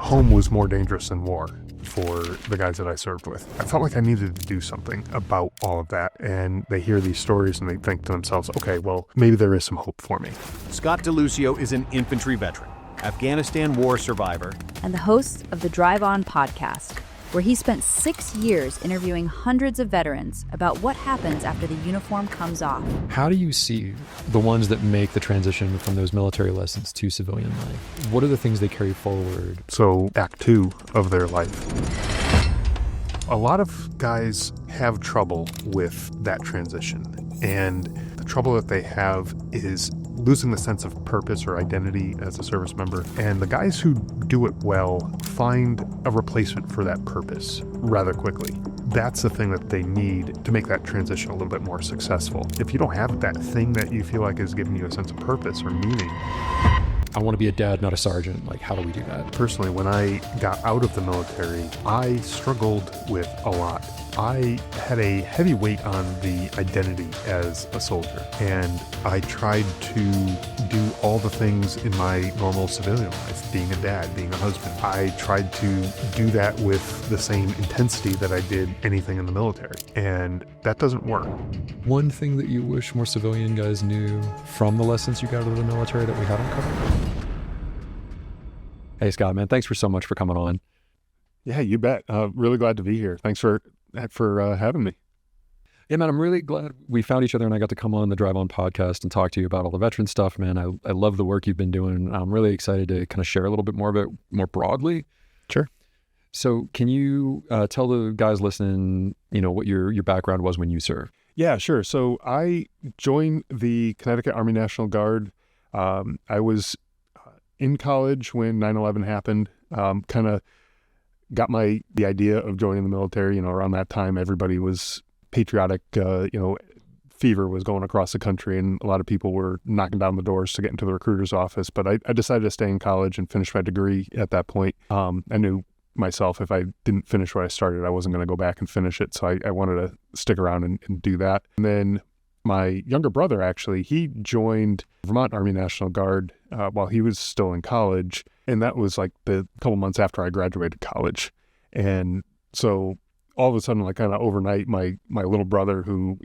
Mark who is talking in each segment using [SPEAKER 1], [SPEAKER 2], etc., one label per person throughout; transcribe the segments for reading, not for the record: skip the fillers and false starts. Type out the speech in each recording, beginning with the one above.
[SPEAKER 1] home was more dangerous than war for the guys that I served with. I felt like I needed to do something about all of that, and they hear these stories and they think to themselves, okay, well, maybe there is some hope for me.
[SPEAKER 2] Scott Deluzio is an infantry veteran, Afghanistan war survivor,
[SPEAKER 3] and the host of the Drive On podcast, where he spent 6 years interviewing hundreds of veterans about what happens after the uniform comes off.
[SPEAKER 4] How do you see the ones that make the transition from those military lessons to civilian life? What are the things they carry forward?
[SPEAKER 1] So Act 2 of their life. A lot of guys have trouble with that transition, and the trouble that they have is losing the sense of purpose or identity as a service member. And the guys who do it well find a replacement for that purpose rather quickly. That's the thing that they need to make that transition a little bit more successful. If you don't have that thing that you feel like is giving you a sense of purpose or meaning.
[SPEAKER 4] I want to be a dad, not a sergeant. Like, how do we do that?
[SPEAKER 1] Personally, when I got out of the military, I struggled with a lot. I had a heavy weight on the identity as a soldier, and I tried to do all the things in my normal civilian life, being a dad, being a husband. I tried to do that with the same intensity that I did anything in the military, and that doesn't work.
[SPEAKER 4] One thing that you wish more civilian guys knew from the lessons you got out of the military that we haven't covered? Hey, Scott, man, thanks so much for coming on.
[SPEAKER 1] Yeah, you bet. Really glad to be here. Thanks for having me.
[SPEAKER 4] Yeah, man, I'm really glad we found each other and I got to come on the Drive On podcast and talk to you about all the veteran stuff, man. I love the work you've been doing. I'm really excited to kind of share a little bit more of it more broadly.
[SPEAKER 1] Sure.
[SPEAKER 4] So can you tell the guys listening, what your background was when you served?
[SPEAKER 1] Yeah, sure. So I joined the Connecticut Army National Guard. I was in college when 9/11 happened, kind of got the idea of joining the military. Around that time, everybody was patriotic, fever was going across the country, and a lot of people were knocking down the doors to get into the recruiter's office. But I decided to stay in college and finish my degree at that point. I knew myself, if I didn't finish what I started, I wasn't going to go back and finish it. So I wanted to stick around and do that. And then my younger brother, actually, he joined Vermont Army National Guard while he was still in college. And that was like the couple months after I graduated college. And so all of a sudden, like kind of overnight, my little brother, who,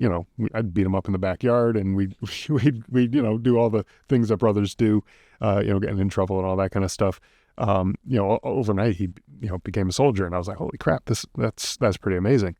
[SPEAKER 1] I'd beat him up in the backyard, and we'd do all the things that brothers do, getting in trouble and all that kind of stuff. Overnight he, became a soldier, and I was like, holy crap, that's pretty amazing.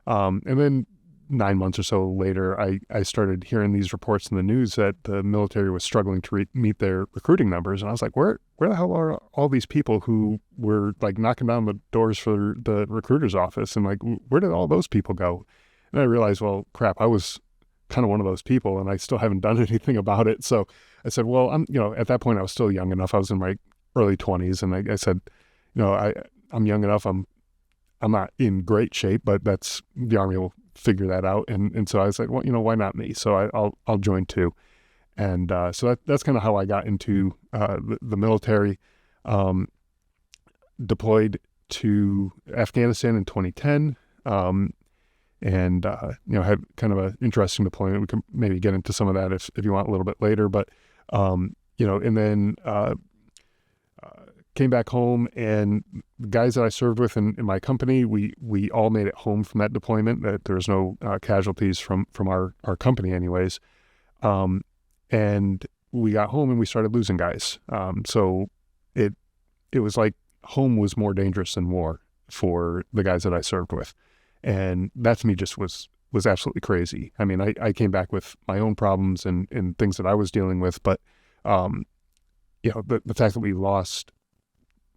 [SPEAKER 1] And then 9 months or so later, I started hearing these reports in the news that the military was struggling to meet their recruiting numbers. And I was like, where the hell are all these people who were like knocking down the doors for the recruiter's office? And like, where did all those people go? And I realized, well, crap, I was kind of one of those people, and I still haven't done anything about it. So I said, well, at that point I was still young enough. I was in my early 20s. And I said, I'm young enough. I'm not in great shape, but the Army will figure that out. And so I was like, well, why not me? So I'll join too. And so that's kind of how I got into the military. Deployed to Afghanistan in 2010. And had kind of an interesting deployment. We can maybe get into some of that if you want a little bit later. But, and then came back home, and the guys that I served with in my company, we all made it home from that deployment. That there was no casualties from our company anyways. And we got home and we started losing guys. So it was like home was more dangerous than war for the guys that I served with. And that to me just was absolutely crazy. I mean, I came back with my own problems and things that I was dealing with, but the fact that we lost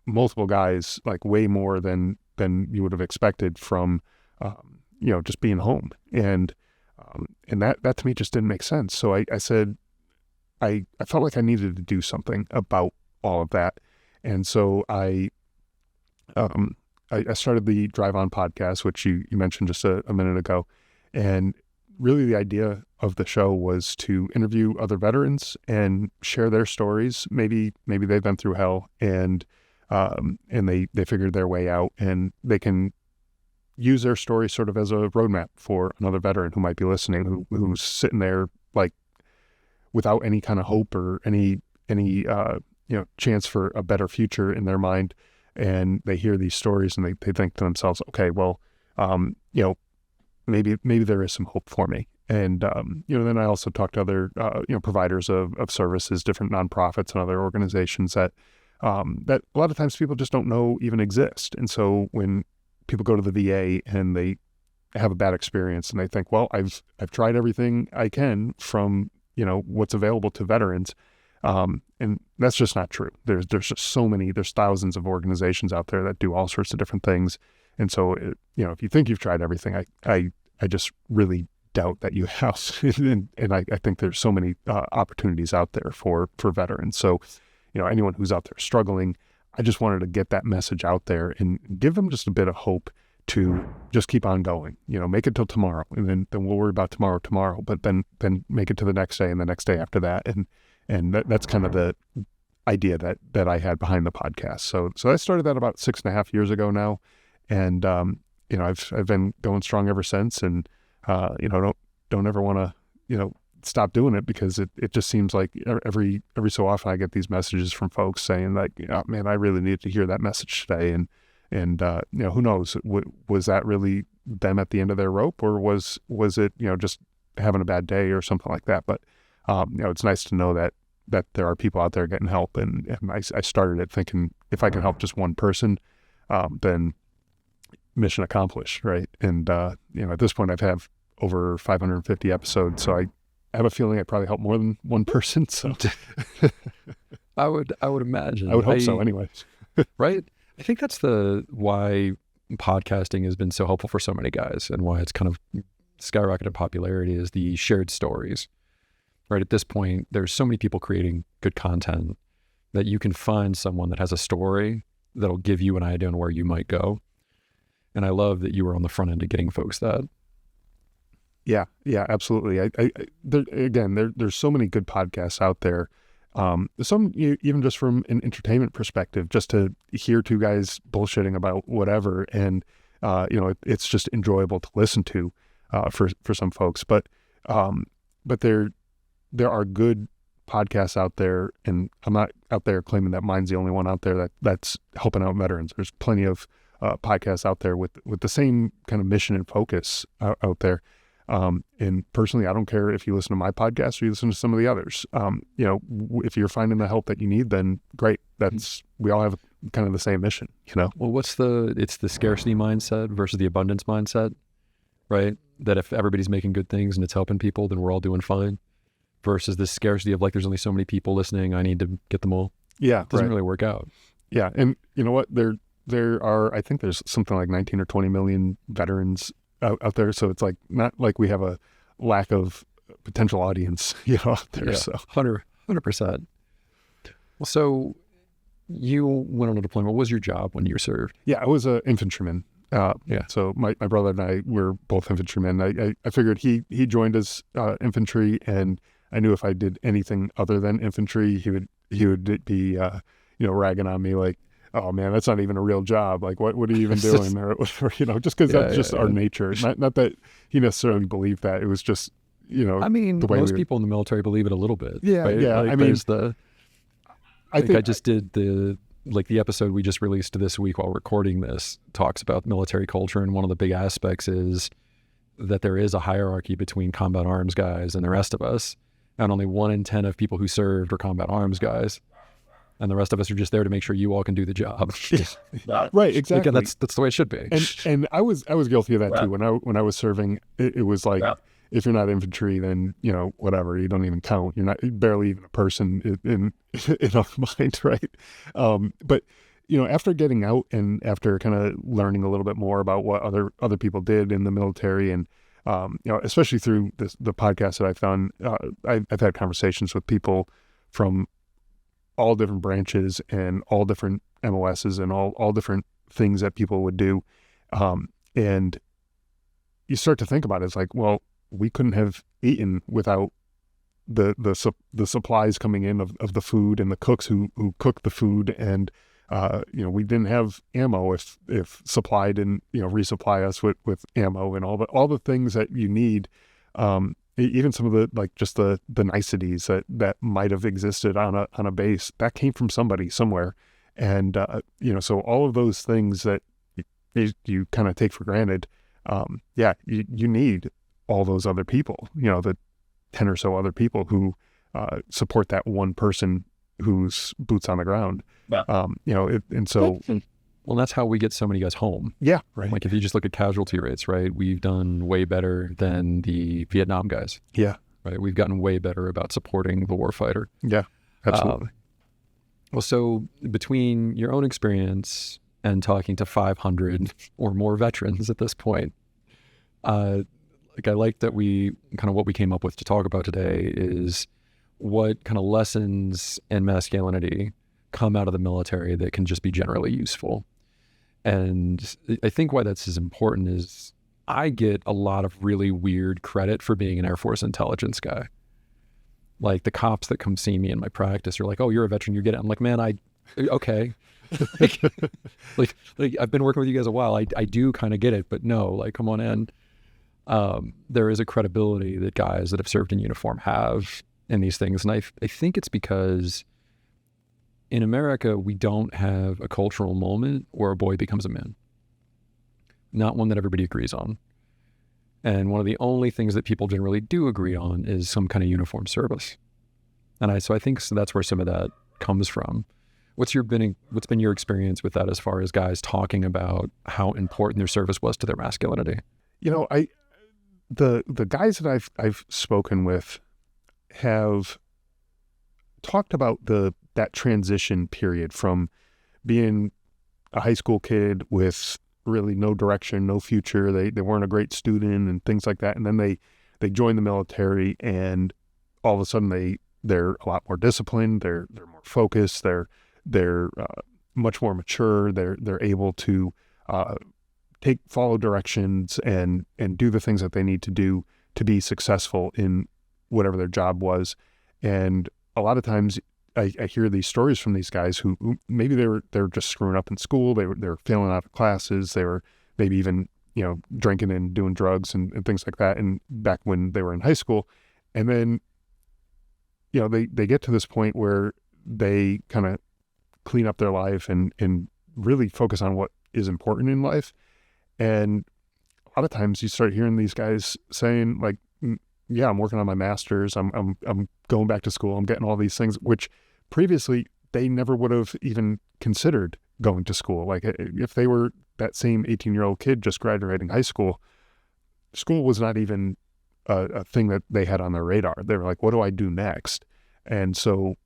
[SPEAKER 1] multiple guys, like way more than you would have expected from, just being home. And that to me just didn't make sense. So I said, I felt like I needed to do something about all of that. And so I started the Drive On podcast, which you mentioned just a minute ago. And really the idea of the show was to interview other veterans and share their stories. Maybe they've been through hell and they figured their way out, and they can use their story sort of as a roadmap for another veteran who might be listening, who's sitting there like without any kind of hope or any chance for a better future in their mind. and they hear these stories and they think to themselves, okay, well, maybe there is some hope for me. And, then I also talk to other, providers of services, different nonprofits and other organizations that a lot of times people just don't know even exist. And so when people go to the VA and they have a bad experience and they think, well, I've tried everything I can from, what's available to veterans. And that's just not true. There's just so many, there's thousands of organizations out there that do all sorts of different things. And so, if you think you've tried everything, I just really doubt that you have. and I think there's so many opportunities out there for veterans. So, anyone who's out there struggling, I just wanted to get that message out there and give them just a bit of hope to just keep on going, make it till tomorrow, and then we'll worry about tomorrow, but then make it to the next day and the next day after that. And that's kind of the idea that I had behind the podcast. So I started that about 6.5 years ago now. And, I've been going strong ever since, and, don't ever want to, stop doing it, because it just seems like every so often I get these messages from folks saying like, man, I really needed to hear that message today. And who knows, was that really them at the end of their rope, or was it, just having a bad day or something like that? But, it's nice to know that there are people out there getting help. And I started it thinking, if I can help just one person, then mission accomplished, right? And, at this point I've had over 550 episodes, so I have a feeling I probably helped more than one person. So
[SPEAKER 4] I would imagine.
[SPEAKER 1] I would hope so anyway.
[SPEAKER 4] Right? I think that's why podcasting has been so helpful for so many guys, and why it's kind of skyrocketed popularity, is the shared stories. Right? At this point, there's so many people creating good content that you can find someone that has a story that'll give you an idea on where you might go. And I love that you were on the front end of getting folks that.
[SPEAKER 1] Yeah, absolutely. There's so many good podcasts out there. Some even just from an entertainment perspective, just to hear two guys bullshitting about whatever, and it's just enjoyable to listen to for some folks. But there are good podcasts out there, and I'm not out there claiming that mine's the only one out there that's helping out veterans. There's plenty of podcasts out there with the same kind of mission and focus out there. And personally, I don't care if you listen to my podcast or you listen to some of the others. If you're finding the help that you need, then great. We all have kind of the same mission,
[SPEAKER 4] Well, it's the scarcity mindset versus the abundance mindset, right? That if everybody's making good things and it's helping people, then we're all doing fine, versus the scarcity of like, there's only so many people listening, I need to get them all.
[SPEAKER 1] Yeah.
[SPEAKER 4] It doesn't really work out.
[SPEAKER 1] Yeah. And you know what? There are, I think there's something like 19 or 20 million veterans out there. So it's like, not like we have a lack of potential audience, out there.
[SPEAKER 4] Yeah,
[SPEAKER 1] so
[SPEAKER 4] 100%. Well, so you went on a deployment. What was your job when you served?
[SPEAKER 1] Yeah, I was an infantryman. So my brother and I were both infantrymen. I figured he joined as infantry, and I knew if I did anything other than infantry, he would be, ragging on me like, oh man, that's not even a real job. Like, what are you even doing? Or just because that's just our nature. Not that he necessarily believed that. It was just,
[SPEAKER 4] I mean, most people in the military believe it a little bit.
[SPEAKER 1] Yeah,
[SPEAKER 4] right?
[SPEAKER 1] yeah.
[SPEAKER 4] Like, I think I just did the episode we just released this week while recording this talks about military culture, and one of the big aspects is that there is a hierarchy between combat arms guys and the rest of us, and only 1 in 10 of people who served are combat arms guys. And the rest of us are just there to make sure you all can do the job.
[SPEAKER 1] Right, exactly.
[SPEAKER 4] That's the way it should be.
[SPEAKER 1] And I was guilty of that too. When I was serving, it was like, if you're not infantry, then whatever, you don't even count. You're barely even a person in our mind, right? But after getting out and after kind of learning a little bit more about what other people did in the military, and especially through the podcast that I've done, I've had conversations with people from all different branches and all different MOSs and all different things that people would do. And you start to think about it, it's like, well, we couldn't have eaten without the supplies coming in of the food, and the cooks who cooked the food. And, we didn't have ammo if supply didn't, resupply us with ammo, and all the things that you need. Even some of the niceties that might have existed on a base that came from somebody somewhere. And, so all of those things that you kind of take for granted, you need all those other people, the 10 or so other people who support that one person who's boots on the ground.
[SPEAKER 5] Yeah.
[SPEAKER 1] And so...
[SPEAKER 4] Well, that's how we get so many guys home.
[SPEAKER 1] Yeah, right.
[SPEAKER 4] Like if you just look at casualty rates, right? We've done way better than the Vietnam guys.
[SPEAKER 1] Yeah.
[SPEAKER 4] Right? We've gotten way better about supporting the warfighter.
[SPEAKER 1] Yeah, absolutely.
[SPEAKER 4] Well, so between your own experience and talking to 500 or more veterans at this point, I like that what we came up with to talk about today is what kind of lessons in masculinity come out of the military that can just be generally useful. And I think why that's as important is I get a lot of really weird credit for being an Air Force intelligence guy. Like the cops that come see me in my practice are like, "Oh, you're a veteran, you get it." I'm like, "Man, okay." like I've been working with you guys a while. I do kind of get it, but no, like, come on in. There is a credibility that guys that have served in uniform have in these things. And I think it's because in America, we don't have a cultural moment where a boy becomes a man. Not one that everybody agrees on. And one of the only things that people generally do agree on is some kind of uniform service. And I think that's where some of that comes from. What's been your experience with that as far as guys talking about how important their service was to their masculinity?
[SPEAKER 1] The guys that I've spoken with have talked about that transition period from being a high school kid with really no direction, no future. They weren't a great student and things like that. And then they join the military, and all of a sudden they're a lot more disciplined. They're more focused. They're much more mature. They're able to follow directions and do the things that they need to do to be successful in whatever their job was. And a lot of times I hear these stories from these guys who maybe they're just screwing up in school. They're failing out of classes. They were maybe even, drinking and doing drugs and things like that. And back when they were in high school, and then, they get to this point where they kind of clean up their life and really focus on what is important in life. And a lot of times you start hearing these guys saying like, yeah, I'm working on my master's. I'm going back to school. I'm getting all these things, which previously they never would have even considered going to school. Like if they were that same 18-year-old kid just graduating high school, school was not even a thing that they had on their radar. They were like, what do I do next? And so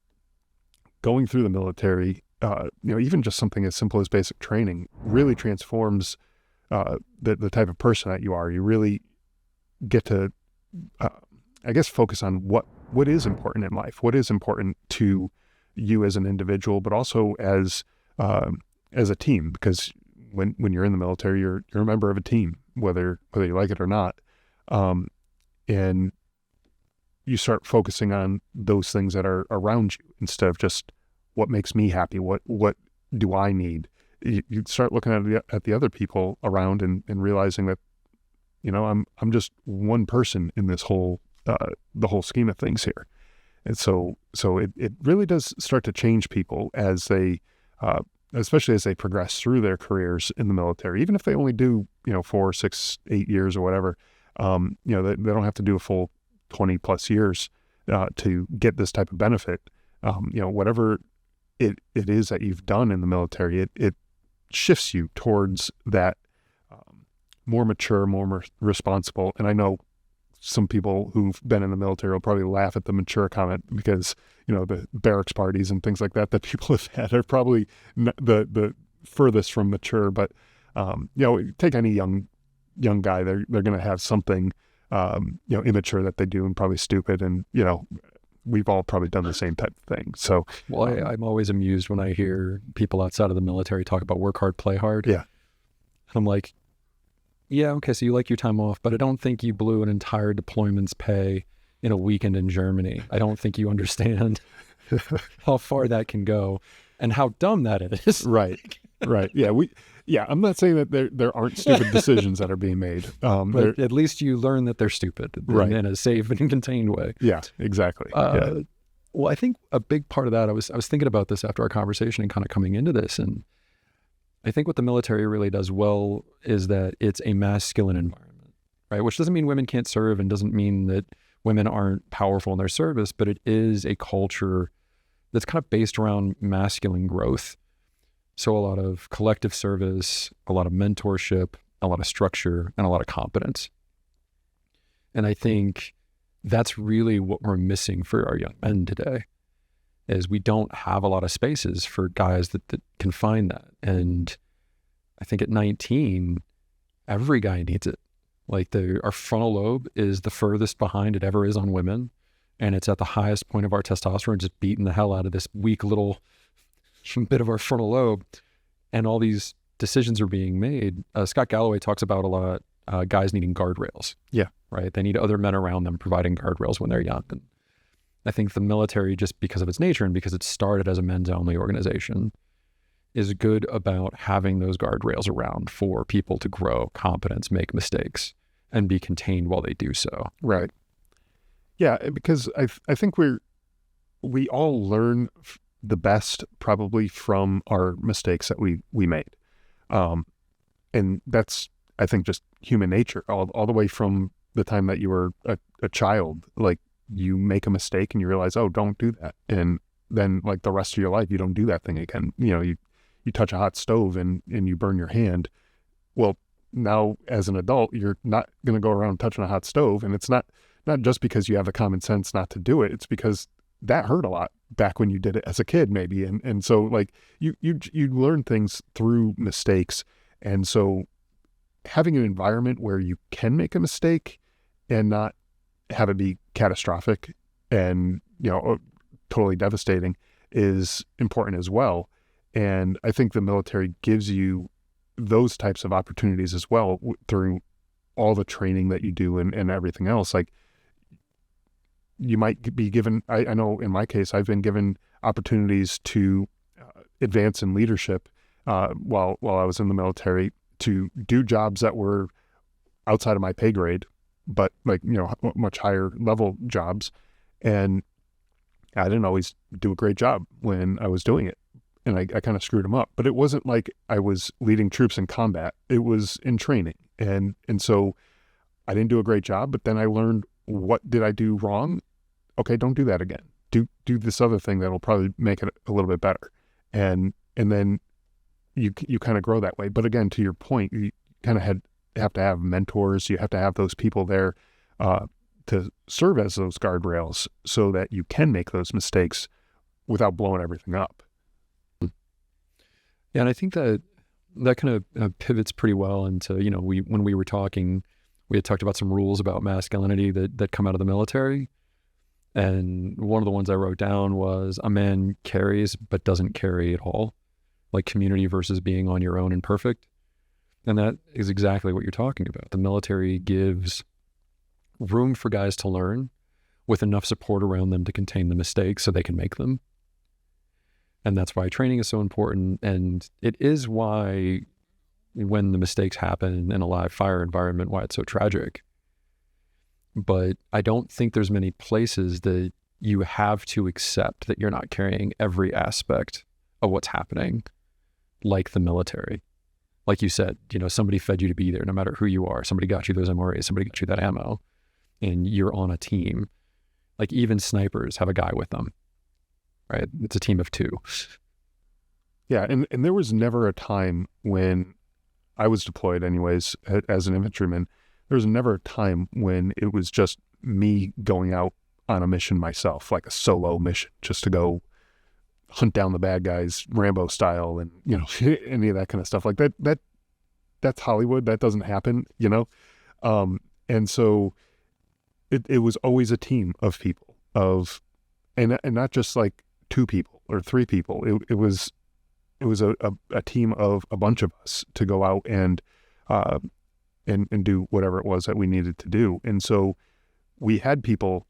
[SPEAKER 1] going through the military, even just something as simple as basic training really transforms the type of person that you are. You really get to focus on what is important in life, what is important to you as an individual, but also as a team. Because when you're in the military, you're a member of a team, whether you like it or not, and you start focusing on those things that are around you instead of just what makes me happy. What do I need? You start looking at the other people around and realizing that I'm just one person in this whole the whole scheme of things here. And so it really does start to change people as they especially as they progress through their careers in the military, even if they only do 4, 6, 8 years or whatever. They don't have to do a full 20 plus years to get this type of benefit. Whatever it is that you've done in the military, it shifts you towards that more mature, more responsible. And I know some people who've been in the military will probably laugh at the mature comment because, the barracks parties and things like that people have had are probably the furthest from mature. But, take any young guy, they're going to have something, immature that they do and probably stupid. And, we've all probably done the same type of thing. So,
[SPEAKER 4] well, I'm always amused when I hear people outside of the military talk about work hard, play hard.
[SPEAKER 1] Yeah.
[SPEAKER 4] I'm like, yeah, okay, so you like your time off, but I don't think you blew an entire deployment's pay in a weekend in Germany. I don't think you understand how far that can go and how dumb that is.
[SPEAKER 1] Right. Yeah, I'm not saying that there aren't stupid decisions that are being made.
[SPEAKER 4] But at least you learn that they're stupid
[SPEAKER 1] right.
[SPEAKER 4] in a safe and contained way.
[SPEAKER 1] Yeah, exactly.
[SPEAKER 4] Well, I think a big part of that, I was thinking about this after our conversation and kind of coming into this, and I think what the military really does well is that it's a masculine environment, right? Which doesn't mean women can't serve and doesn't mean that women aren't powerful in their service, but it is a culture that's kind of based around masculine growth. So a lot of collective service, a lot of mentorship, a lot of structure, and a lot of competence. And I think that's really what we're missing for our young men today, is we don't have a lot of spaces for guys that can find that. And I think at 19, every guy needs it. Like our frontal lobe is the furthest behind it ever is on women. And it's at the highest point of our testosterone, just beating the hell out of this weak little bit of our frontal lobe. And all these decisions are being made. Scott Galloway talks about a lot, guys needing guardrails.
[SPEAKER 1] Yeah.
[SPEAKER 4] Right. They need other men around them providing guardrails when they're young. And I think the military, just because of its nature and because it started as a men's only organization, is good about having those guardrails around for people to grow competence, make mistakes, and be contained while they do so.
[SPEAKER 1] Right. Yeah, because I think we all learn the best probably from our mistakes that we made. And that's, I think, just human nature all the way from the time that you were a child. Like, you make a mistake and you realize, oh, don't do that. And then like the rest of your life, you don't do that thing again. You know, you touch a hot stove and you burn your hand. Well, now as an adult, you're not going to go around touching a hot stove. And it's not just because you have the common sense not to do it. It's because that hurt a lot back when you did it as a kid, maybe. And so like you learn things through mistakes. And so having an environment where you can make a mistake and not have it be catastrophic and, you know, totally devastating is important as well. And I think the military gives you those types of opportunities as well through all the training that you do and everything else. Like, you might be given, I know in my case, I've been given opportunities to advance in leadership while I was in the military, to do jobs that were outside of my pay grade, but like, you know, much higher level jobs. And I didn't always do a great job when I was doing it. And I kind of screwed them up, but it wasn't like I was leading troops in combat. It was in training. And so I didn't do a great job, but then I learned, what did I do wrong? Okay, don't do that again. Do this other thing that'll probably make it a little bit better. And then you kind of grow that way. But again, to your point, you kind of have to have mentors. You have to have those people there to serve as those guardrails so that you can make those mistakes without blowing everything up.
[SPEAKER 4] Yeah, and I think that kind of pivots pretty well into, you know, when we were talking, we had talked about some rules about masculinity that come out of the military. And one of the ones I wrote down was, a man carries but doesn't carry at all, like community versus being on your own and perfect. And that is exactly what you're talking about. The military gives room for guys to learn with enough support around them to contain the mistakes so they can make them. And that's why training is so important. And it is why, when the mistakes happen in a live fire environment, why it's so tragic. But I don't think there's many places that you have to accept that you're not carrying every aspect of what's happening, like the military. Like you said, you know, somebody fed you to be there no matter who you are. Somebody got you those MRAs, somebody got you that ammo, and you're on a team. Like, even snipers have a guy with them, right? It's a team of two.
[SPEAKER 1] Yeah, and there was never a time when I was deployed anyways, as an infantryman, there was never a time when it was just me going out on a mission myself, like a solo mission, just to go hunt down the bad guys, Rambo style, and, you know, any of that kind of stuff. Like that's Hollywood. That doesn't happen, you know? And so it was always a team of people, and not just like 2 people or 3 people. It was a team of a bunch of us to go out and do whatever it was that we needed to do. And so we had people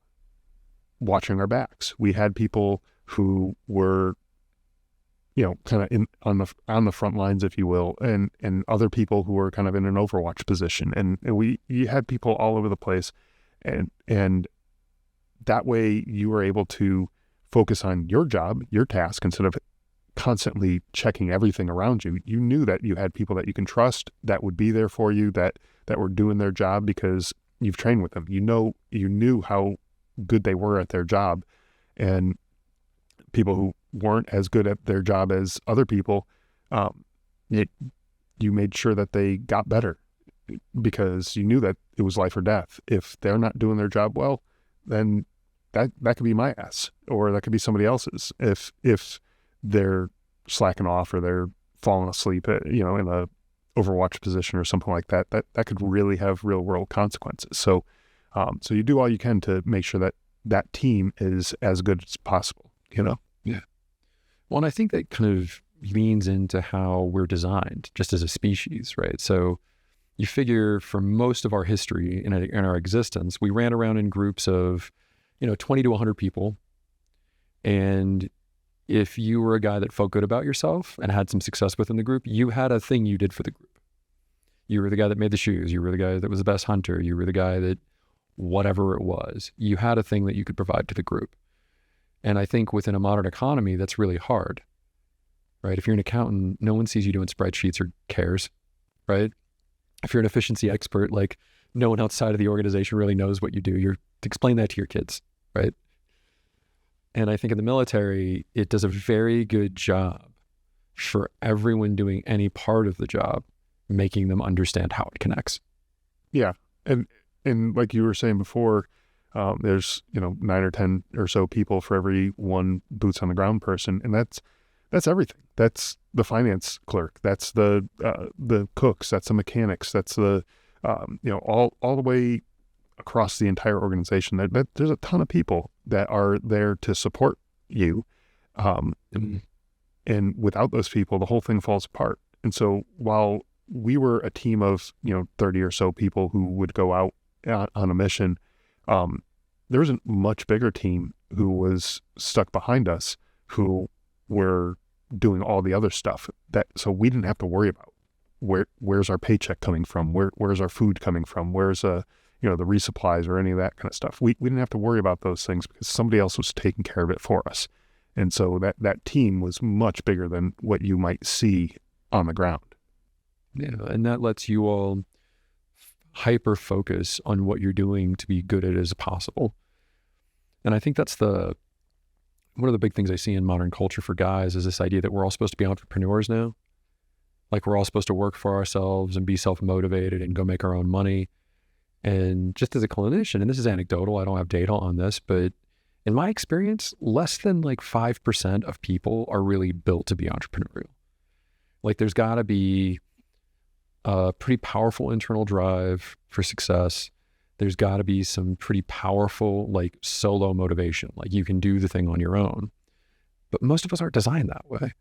[SPEAKER 1] watching our backs. We had people who were, you know, kind of on the front lines, if you will, and other people who were kind of in an overwatch position. And you had people all over the place, and that way you were able to focus on your job, your task, instead of constantly checking everything around you. You knew that you had people that you can trust, that would be there for you, that were doing their job because you've trained with them. You knew how good they were at their job. And people who weren't as good at their job as other people, you made sure that they got better because you knew that it was life or death. If they're not doing their job well, then that could be my ass, or that could be somebody else's. If they're slacking off or they're falling asleep, in a overwatch position or something like that, that could really have real world consequences. So you do all you can to make sure that team is as good as possible,
[SPEAKER 4] Yeah. Well, and I think that kind of leans into how we're designed just as a species, right? So you figure for most of our history in our existence, we ran around in groups of, 20 to 100 people. And if you were a guy that felt good about yourself and had some success within the group, you had a thing you did for the group. You were the guy that made the shoes. You were the guy that was the best hunter. You were the guy that whatever it was, you had a thing that you could provide to the group. And I think within a modern economy, that's really hard, right? If you're an accountant, no one sees you doing spreadsheets or cares, right? If you're an efficiency expert, like no one outside of the organization really knows what you do. You're to explain that to your kids, right? And I think in the military, it does a very good job for everyone doing any part of the job, making them understand how it connects.
[SPEAKER 1] Yeah. And like you were saying before, there's 9 or 10 or so people for every one boots on the ground person, and that's everything. That's the finance clerk, that's the cooks, that's the mechanics, that's the all the way across the entire organization. That there's a ton of people that are there to support you, and without those people, the whole thing falls apart. And so while we were a team of 30 or so people who would go out on a mission, there was a much bigger team who was stuck behind us, who were doing all the other stuff, so we didn't have to worry about where's our paycheck coming from, where's our food coming from, where's the resupplies or any of that kind of stuff. We didn't have to worry about those things because somebody else was taking care of it for us. And so that team was much bigger than what you might see on the ground.
[SPEAKER 4] Yeah, and that lets you all hyper focus on what you're doing to be good at it as possible. And I think that's one of the big things I see in modern culture for guys is this idea that we're all supposed to be entrepreneurs now. Like we're all supposed to work for ourselves and be self-motivated and go make our own money. And just as a clinician, and this is anecdotal, I don't have data on this, but in my experience, less than like 5% of people are really built to be entrepreneurial. Like there's got to be a pretty powerful internal drive for success. There's got to be some pretty powerful like solo motivation. Like you can do the thing on your own, but most of us aren't designed that way.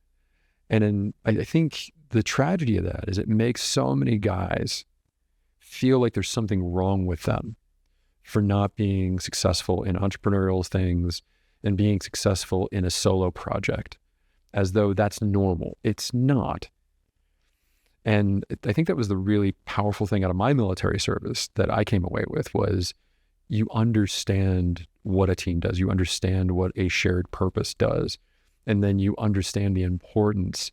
[SPEAKER 4] And I think the tragedy of that is it makes so many guys feel like there's something wrong with them for not being successful in entrepreneurial things and being successful in a solo project, as though that's normal. It's not. And I think that was the really powerful thing out of my military service that I came away with was you understand what a team does. You understand what a shared purpose does. And then you understand the importance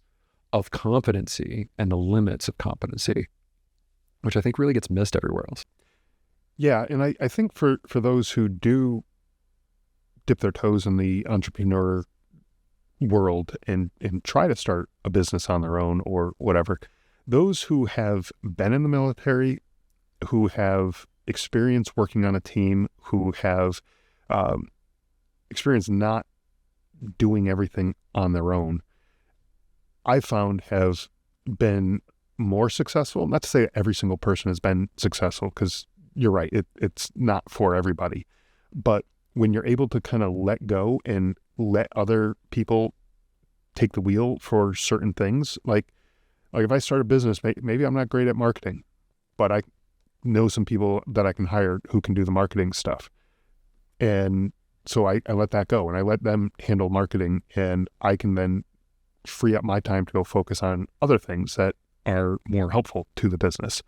[SPEAKER 4] of competency and the limits of competency, which I think really gets missed everywhere else.
[SPEAKER 1] Yeah, and I think for those who do dip their toes in the entrepreneur world and try to start a business on their own or whatever, those who have been in the military, who have experience working on a team, who have experience not doing everything on their own, I found have been more successful. Not to say that every single person has been successful, because you're right, it's not for everybody. But when you're able to kind of let go and let other people take the wheel for certain things, like if I start a business, maybe I'm not great at marketing, but I know some people that I can hire who can do the marketing stuff. And so I let that go and I let them handle marketing, and I can then free up my time to go focus on other things that are more helpful to the business.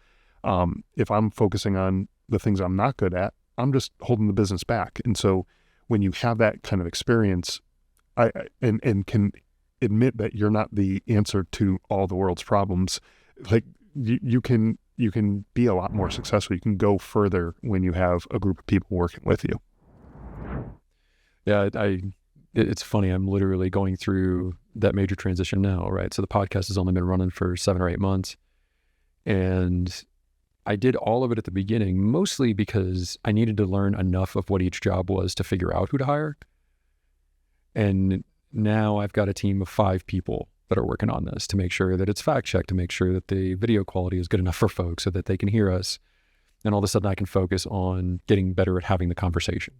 [SPEAKER 1] If I'm focusing on the things I'm not good at, I'm just holding the business back. And so when you have that kind of experience, and can admit that you're not the answer to all the world's problems, like you can be a lot more successful. You can go further when you have a group of people working with you.
[SPEAKER 4] Yeah, it's funny. I'm literally going through that major transition now, right? So the podcast has only been running for 7 or 8 months. And I did all of it at the beginning, mostly because I needed to learn enough of what each job was to figure out who to hire. And now I've got a team of 5 people that are working on this to make sure that it's fact checked, to make sure that the video quality is good enough for folks so that they can hear us. And all of a sudden I can focus on getting better at having the conversation.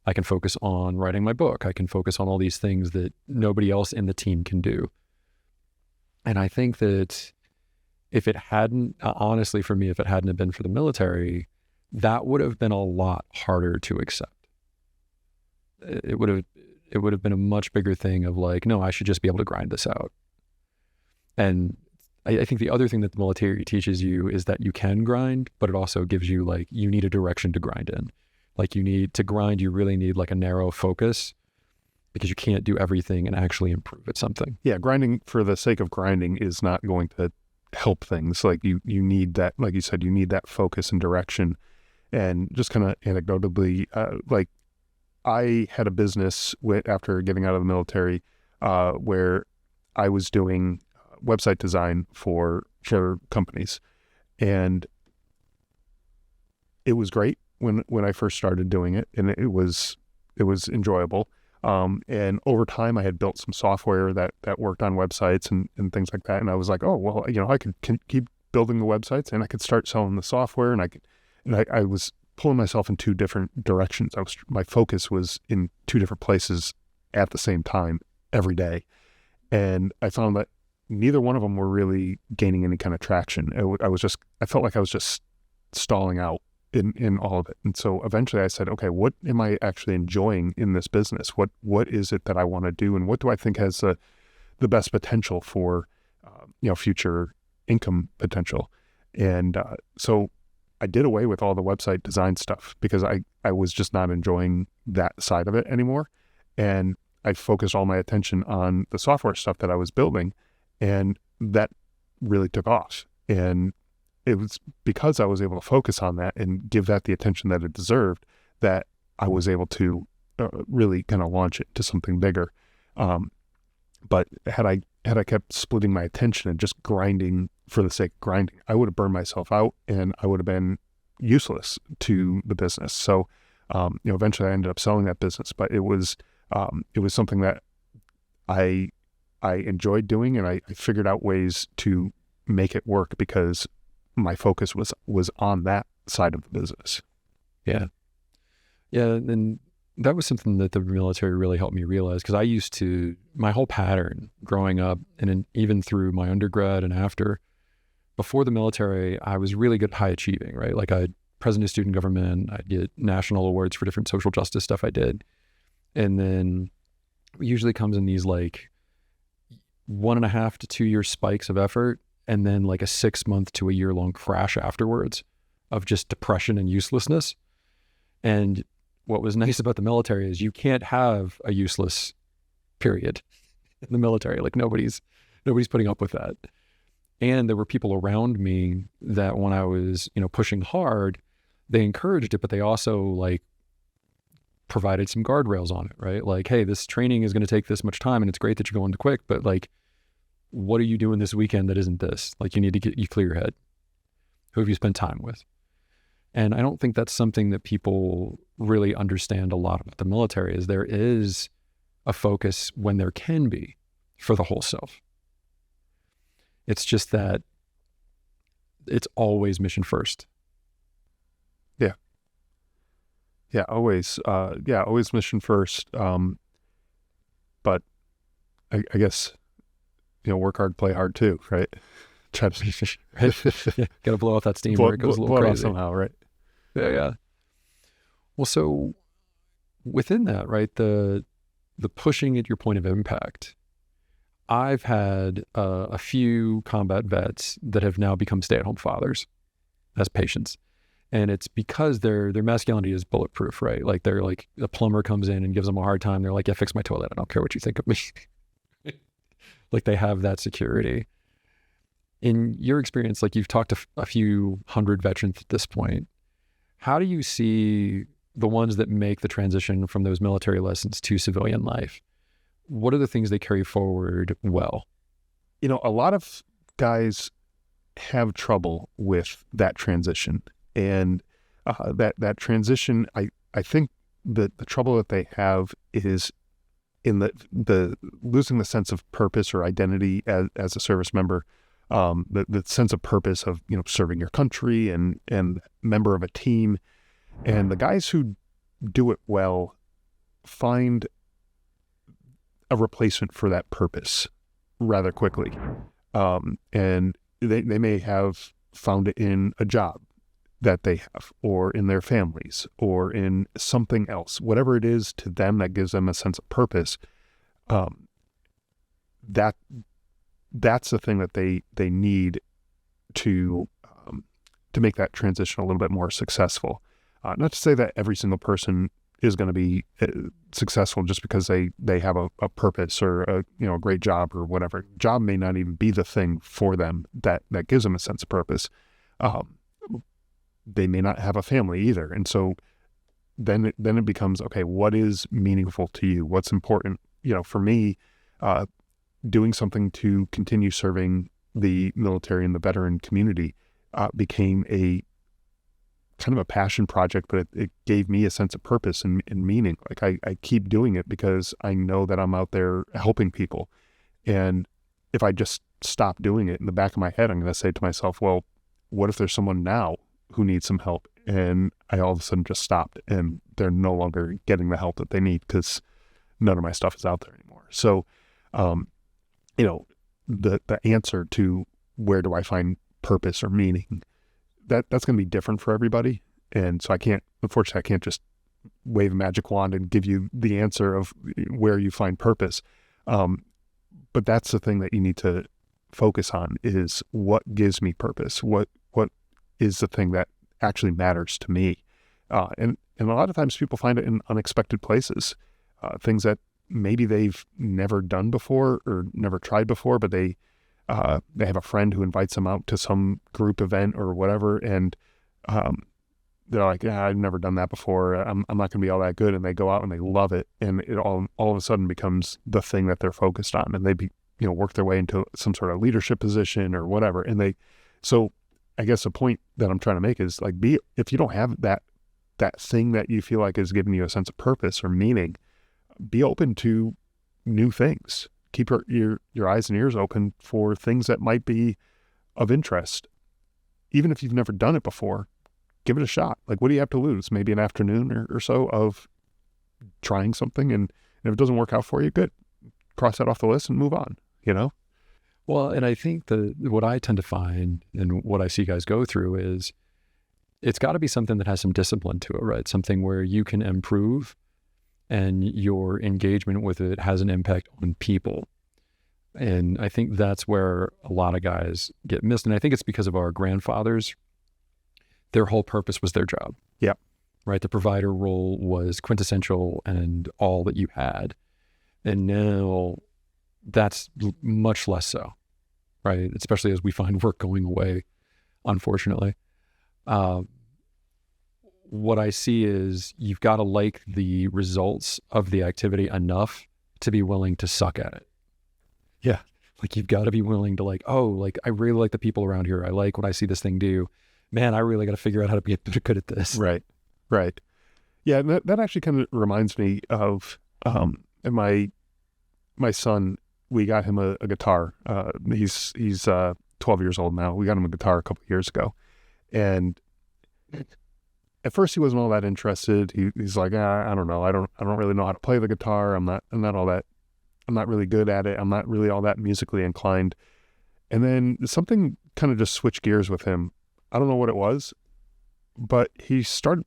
[SPEAKER 4] I can focus on writing my book. I can focus on all these things that nobody else in the team can do. And I think that if it hadn't, honestly for me, if it hadn't have been for the military, that would have been a lot harder to accept. It would have been a much bigger thing of like, no, I should just be able to grind this out. And I think the other thing that the military teaches you is that you can grind, but it also gives you like, you need a direction to grind in. Like you need to grind, you really need like a narrow focus because you can't do everything and actually improve at something.
[SPEAKER 1] Yeah, grinding for the sake of grinding is not going to help things. Like you need that, like you said, you need that focus and direction. And just kind of anecdotally, like I had a business after getting out of the military where I was doing website design for companies. And it was great when I first started doing it, and it was enjoyable. And over time, I had built some software that worked on websites and things like that. And I was like, oh, well, I could keep building the websites, and I could start selling the software. And I was pulling myself in 2 different directions. My focus was in 2 different places at the same time every day. And I found that neither one of them were really gaining any kind of traction. I felt like I was just stalling out in all of it. And so eventually I said, okay, what am I actually enjoying in this business? What is it that I want to do? And what do I think has the best potential for, future income potential? And so I did away with all the website design stuff because I was just not enjoying that side of it anymore. And I focused all my attention on the software stuff that I was building, and that really took off. And it was because I was able to focus on that and give that the attention that it deserved that I was able to really kind of launch it to something bigger. But had I kept splitting my attention and just grinding for the sake of grinding, I would have burned myself out and I would have been useless to the business. So, eventually I ended up selling that business, but it was something that I enjoyed doing, and I figured out ways to make it work because my focus was on that side of the business.
[SPEAKER 4] Yeah. And that was something that the military really helped me realize, because my whole pattern growing up and even through my undergrad and after, before the military, I was really good at high achieving, right? Like I had president of student government, I'd get national awards for different social justice stuff I did. And then it usually comes in these like 1.5 to 2 year spikes of effort, and then like a 6 month to a year long crash afterwards of just depression and uselessness. And what was nice about the military is you can't have a useless period in the military. Like nobody's putting up with that. And there were people around me that when I was, pushing hard, they encouraged it, but they also like provided some guardrails on it, right? Like, hey, this training is going to take this much time and it's great that you're going to quick, but like, what are you doing this weekend that isn't this? Like, you clear your head. Who have you spent time with? And I don't think that's something that people really understand a lot about the military, is there is a focus when there can be for the whole self. It's just that it's always mission first.
[SPEAKER 1] Yeah, always. Always mission first. But I guess, work hard, play hard too, right? Try to
[SPEAKER 4] Right? Yeah, got to blow out that steam where it goes a little crazy
[SPEAKER 1] somehow, right?
[SPEAKER 4] Yeah. Well, so within that, right, the pushing at your point of impact, I've had a few combat vets that have now become stay-at-home fathers as patients. And it's because their masculinity is bulletproof, right? Like they're like, a plumber comes in and gives them a hard time. They're like, yeah, fix my toilet. I don't care what you think of me. Like they have that security. In your experience, like you've talked to a few hundred veterans at this point, how do you see the ones that make the transition from those military lessons to civilian life? What are the things they carry forward well?
[SPEAKER 1] You know, a lot of guys have trouble with that transition. And that transition, I think the trouble that they have is in the losing the sense of purpose or identity as a service member, the sense of purpose of, you know, serving your country and member of a team. And the guys who do it well find a replacement for that purpose rather quickly. And they may have found it in a job that they have, or in their families, or in something else, whatever it is to them that gives them a sense of purpose. That's the thing that they need to make that transition a little bit more successful. Not to say that every single person is going to be successful just because they have a purpose or a great job or whatever. Job may not even be the thing for them that gives them a sense of purpose. They may not have a family either, and so then it becomes, okay, what is meaningful to you? What's important? You know, for me, doing something to continue serving the military and the veteran community became a kind of a passion project, but it gave me a sense of purpose and meaning. Like I keep doing it because I know that I'm out there helping people. And if I just stop doing it, in the back of my head, I'm going to say to myself, well, what if there's someone now who needs some help? And I all of a sudden just stopped and they're no longer getting the help that they need because none of my stuff is out there anymore. So, the answer to where do I find purpose or meaning, that's going to be different for everybody. And so unfortunately, I can't just wave a magic wand and give you the answer of where you find purpose. But that's the thing that you need to focus on, is what gives me purpose? What is the thing that actually matters to me? And a lot of times people find it in unexpected places, things that maybe they've never done before or never tried before, but they have a friend who invites them out to some group event or whatever, and they're like, yeah, I've never done that before. I'm not going to be all that good. And they go out and they love it, and it all of a sudden becomes the thing that they're focused on, and they work their way into some sort of leadership position or whatever. So I guess the point that I'm trying to make is, like, if you don't have that thing that you feel like is giving you a sense of purpose or meaning, be open to new things. Keep your eyes and ears open for things that might be of interest. Even if you've never done it before, give it a shot. Like, what do you have to lose? Maybe an afternoon or so of trying something. And if it doesn't work out for you, good. Cross that off the list and move on, Well,
[SPEAKER 4] and I think what I tend to find and what I see guys go through is it's got to be something that has some discipline to it, right? Something where you can improve and your engagement with it has an impact on people. And I think that's where a lot of guys get missed. And I think it's because of our grandfathers. Their whole purpose was their job.
[SPEAKER 1] Yeah.
[SPEAKER 4] Right? The provider role was quintessential and all that you had. And now that's much less so, right? Especially as we find work going away, unfortunately. What I see is you've got to like the results of the activity enough to be willing to suck at it.
[SPEAKER 1] Yeah.
[SPEAKER 4] Like, you've got to be willing to, like, I really like the people around here. I like what I see this thing do. Man, I really got to figure out how to get good at this.
[SPEAKER 1] Right. Yeah, and that actually kind of reminds me of my son. We got him a guitar. He's 12 years old now. We got him a guitar a couple of years ago, and at first he wasn't all that interested. He's like, I don't know. I don't really know how to play the guitar. I'm not really good at it. I'm not really all that musically inclined. And then something kind of just switched gears with him. I don't know what it was, but he started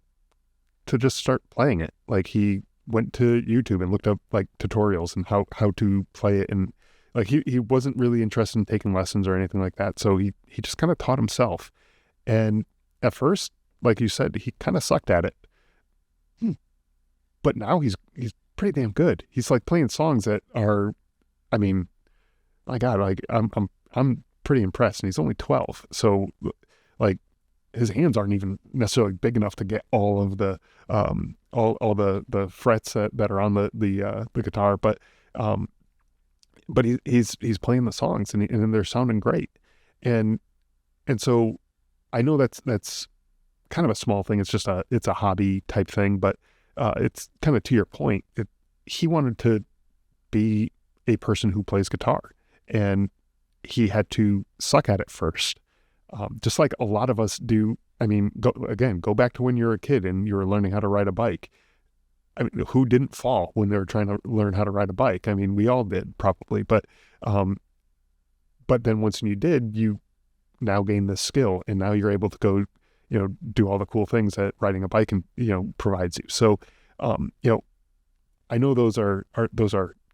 [SPEAKER 1] to start playing it. Like, he went to YouTube and looked up, like, tutorials and how to play it. And, like, he wasn't really interested in taking lessons or anything like that. So he just kind of taught himself. And at first, like you said, he kind of sucked at it. But now he's pretty damn good. He's like playing songs that are, I mean, my God, like I'm pretty impressed. And he's only 12, so like his hands aren't even necessarily big enough to get all of the all the frets that are on the guitar, but he's playing the songs and they're sounding great, and so I know that's kind of a small thing. It's just it's a hobby type thing, but it's kind of to your point. He wanted to be a person who plays guitar, and he had to suck at it first, just like a lot of us do. I mean, go back to when you were a kid and you were learning how to ride a bike. I mean, who didn't fall when they were trying to learn how to ride a bike? I mean, we all did probably, but then once you did, you now gain this skill, and now you're able to go, do all the cool things that riding a bike and provides you. So, I know those are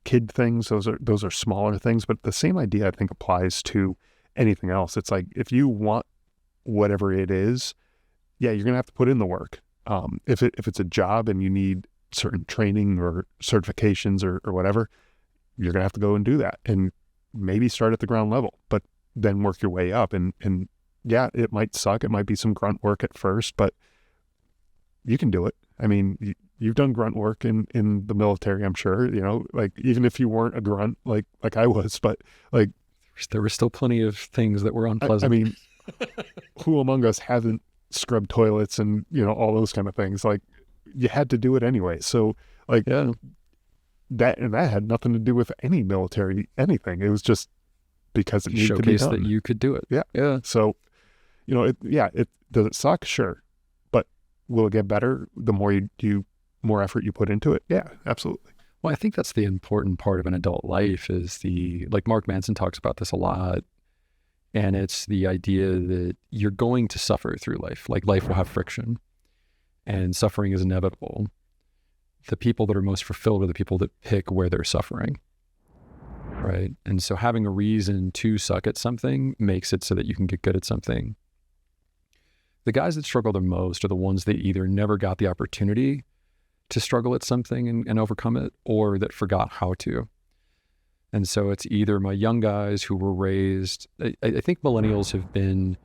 [SPEAKER 1] kid things. Those are smaller things, but the same idea I think applies to anything else. It's like, if you want whatever it is, yeah, you're gonna have to put in the work. If it's a job and you need certain training or certifications or whatever, you're gonna have to go and do that, and maybe start at the ground level, but then work your way up. And yeah, it might suck. It might be some grunt work at first, but you can do it. I mean, you've done grunt work in the military, I'm sure, like even if you weren't a grunt like I was, but like
[SPEAKER 4] there were still plenty of things that were unpleasant.
[SPEAKER 1] I mean, who among us hasn't scrubbed toilets and, all those kind of things? Like, you had to do it anyway. So like,
[SPEAKER 4] yeah,
[SPEAKER 1] that had nothing to do with any military, anything. It was just because it needed to be
[SPEAKER 4] showcase
[SPEAKER 1] done.
[SPEAKER 4] that you could do it.
[SPEAKER 1] Yeah.
[SPEAKER 4] Yeah.
[SPEAKER 1] So, it does it suck? Sure. But will it get better the more more effort you put into it? Yeah, absolutely.
[SPEAKER 4] Well, I think that's the important part of an adult life is like Mark Manson talks about this a lot. And it's the idea that you're going to suffer through life. Like, life will have friction and suffering is inevitable. The people that are most fulfilled are the people that pick where they're suffering. Right. And so having a reason to suck at something makes it so that you can get good at something. The guys that struggle the most are the ones that either never got the opportunity to struggle at something and overcome it, or that forgot how to. And so it's either my young guys who were raised, I think millennials have been,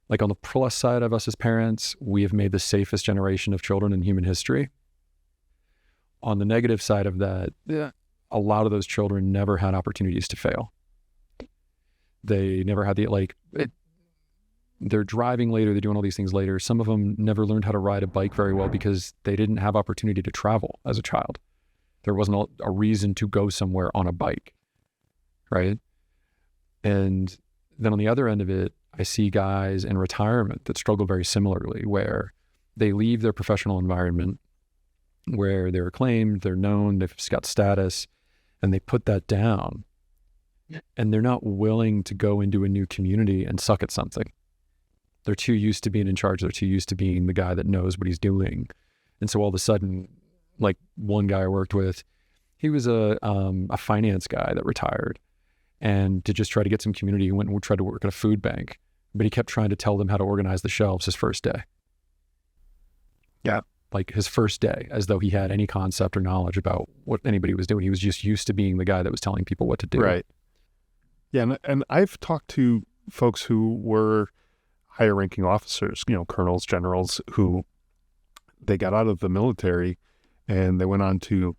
[SPEAKER 4] like, on the plus side of us as parents, we have made the safest generation of children in human history. On the negative side of that, a lot of those children never had opportunities to fail. They never had they're driving later, they're doing all these things later. Some of them never learned how to ride a bike very well because they didn't have opportunity to travel as a child. There wasn't a reason to go somewhere on a bike, right? And then on the other end of it, I see guys in retirement that struggle very similarly, where they leave their professional environment where they're acclaimed, they're known, they've got status, and they put that down. And they're not willing to go into a new community and suck at something. They're too used to being in charge. They're too used to being the guy that knows what he's doing. And so all of a sudden, like one guy I worked with, he was a finance guy that retired, and to just try to get some community, he went and tried to work at a food bank, but he kept trying to tell them how to organize the shelves his first day.
[SPEAKER 1] Yeah.
[SPEAKER 4] Like his first day, as though he had any concept or knowledge about what anybody was doing. He was just used to being the guy that was telling people what to do.
[SPEAKER 1] Right. Yeah. And I've talked to folks who were higher ranking officers, colonels, generals, who they got out of the military and they went on to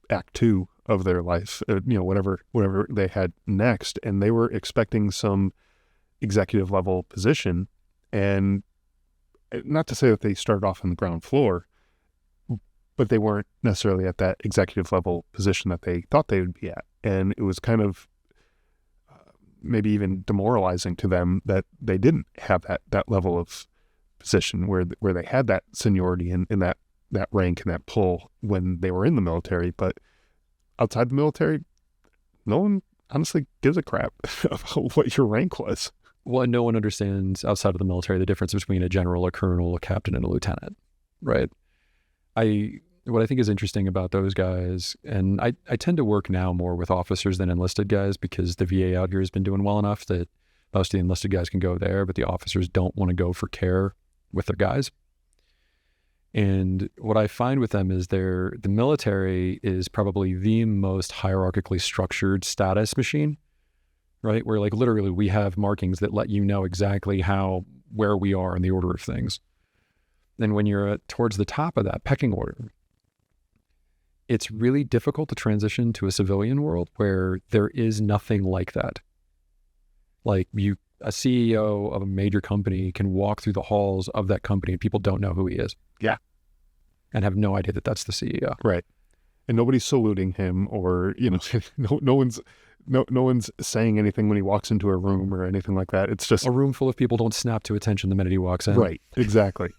[SPEAKER 1] act 2 of their life, whatever they had next. And they were expecting some executive level position. And not to say that they started off on the ground floor, but they weren't necessarily at that executive level position that they thought they would be at. And it was kind of maybe even demoralizing to them that they didn't have that level of position where they had that seniority in that rank and that pull when they were in the military. But outside the military, no one honestly gives a crap about what your rank was.
[SPEAKER 4] Well, no one understands outside of the military the difference between a general, a colonel, a captain, and a lieutenant, right? What I think is interesting about those guys, and I tend to work now more with officers than enlisted guys because the VA out here has been doing well enough that Most of the enlisted guys can go there, but the officers don't want to go for care with their guys. And what I find with them is the military is probably the most hierarchically structured status machine, right? Where like literally we have markings that let you know exactly where we are in the order of things. And when you're towards the top of that pecking order, it's really difficult to transition to a civilian world where there is nothing like that. Like a CEO of a major company can walk through the halls of that company and people don't know who he is.
[SPEAKER 1] Yeah.
[SPEAKER 4] And have no idea that that's the CEO.
[SPEAKER 1] Right. And nobody's saluting him, or, no one's saying anything when he walks into a room or anything like that. It's just
[SPEAKER 4] a room full of people don't snap to attention the minute he walks in.
[SPEAKER 1] Right. Exactly.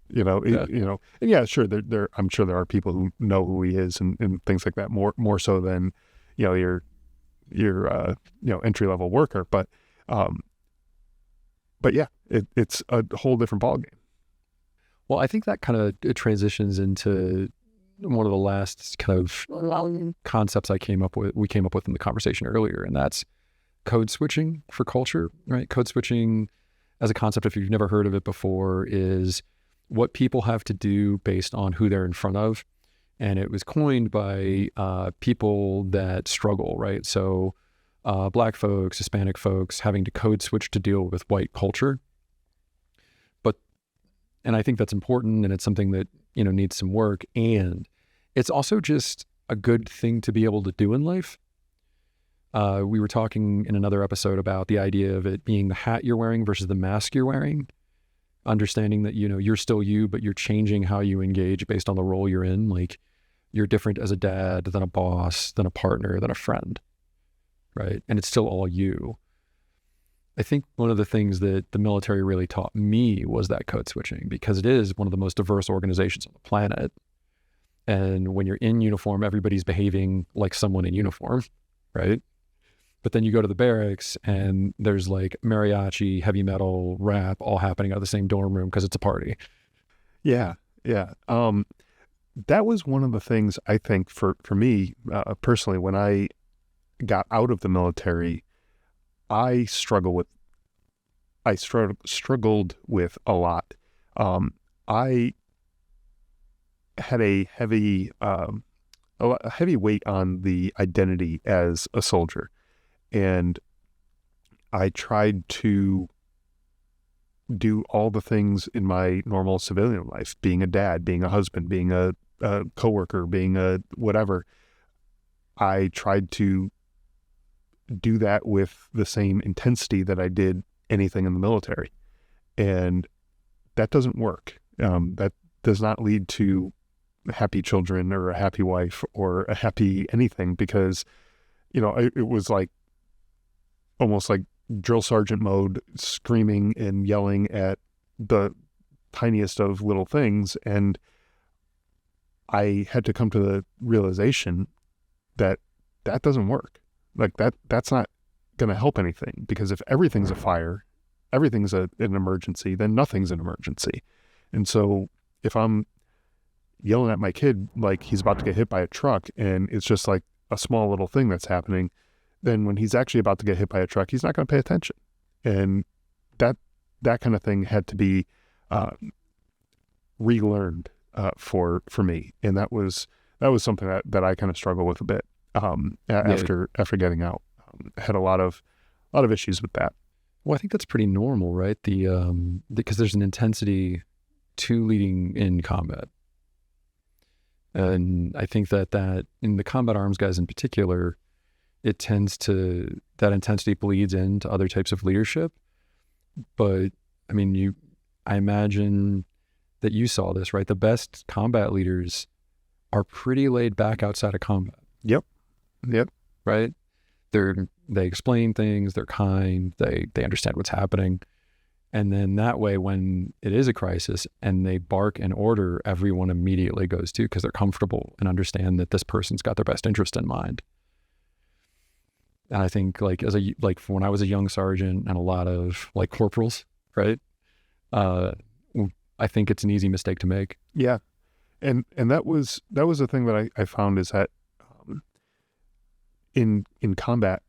[SPEAKER 4] Yeah.
[SPEAKER 1] And yeah, sure. I'm sure there are people who know who he is and things like that more so than, your entry level worker. But yeah, it's a whole different ballgame.
[SPEAKER 4] Well, I think that kind of transitions into one of the last kind of concepts we came up with in the conversation earlier, and that's code switching for culture, right? Code switching as a concept, if you've never heard of it before, is what people have to do based on who they're in front of. And it was coined by people that struggle, right? So Black folks, Hispanic folks having to code switch to deal with white culture. And I think that's important, and it's something that, needs some work. And it's also just a good thing to be able to do in life. We were talking in another episode about the idea of it being the hat you're wearing versus the mask you're wearing. Understanding that, you're still you, but you're changing how you engage based on the role you're in. Like, you're different as a dad than a boss, than a partner, than a friend, right? And it's still all you. I think one of the things that the military really taught me was that code switching, because it is one of the most diverse organizations on the planet. And when you're in uniform, everybody's behaving like someone in uniform, right? But then you go to the barracks and there's like mariachi, heavy metal, rap, all happening out of the same dorm room because it's a party.
[SPEAKER 1] Yeah. Yeah. That was one of the things I think for me personally, when I got out of the military, I struggled with a lot. I had a heavy weight on the identity as a soldier, and I tried to do all the things in my normal civilian life, being a dad, being a husband, being a coworker, being a whatever. I tried to do that with the same intensity that I did anything in the military. And that doesn't work. That does not lead to happy children or a happy wife or a happy anything, because, it was like almost like drill sergeant mode, screaming and yelling at the tiniest of little things. And I had to come to the realization that doesn't work. Like that's not going to help anything, because if everything's a fire, everything's an emergency, then nothing's an emergency. And so if I'm yelling at my kid like he's about to get hit by a truck and it's just like a small little thing that's happening, then when he's actually about to get hit by a truck, he's not going to pay attention. And that kind of thing had to be relearned for me. And that was something that I kind of struggled with a bit. After getting out, had a lot of issues with that.
[SPEAKER 4] Well, I think that's pretty normal, right? Because there's an intensity to leading in combat, and I think that in the combat arms guys in particular, that intensity bleeds into other types of leadership. But I mean, I imagine that you saw this, right? The best combat leaders are pretty laid back outside of combat.
[SPEAKER 1] Yep.
[SPEAKER 4] Right? They explain things, they're kind, they understand what's happening. And then that way, when it is a crisis and they bark an order, everyone immediately goes to, because they're comfortable and understand that this person's got their best interest in mind. And I think like when I was a young sergeant and a lot of like corporals, right? I think it's an easy mistake to make.
[SPEAKER 1] Yeah. And that was the thing that I found, is that in combat,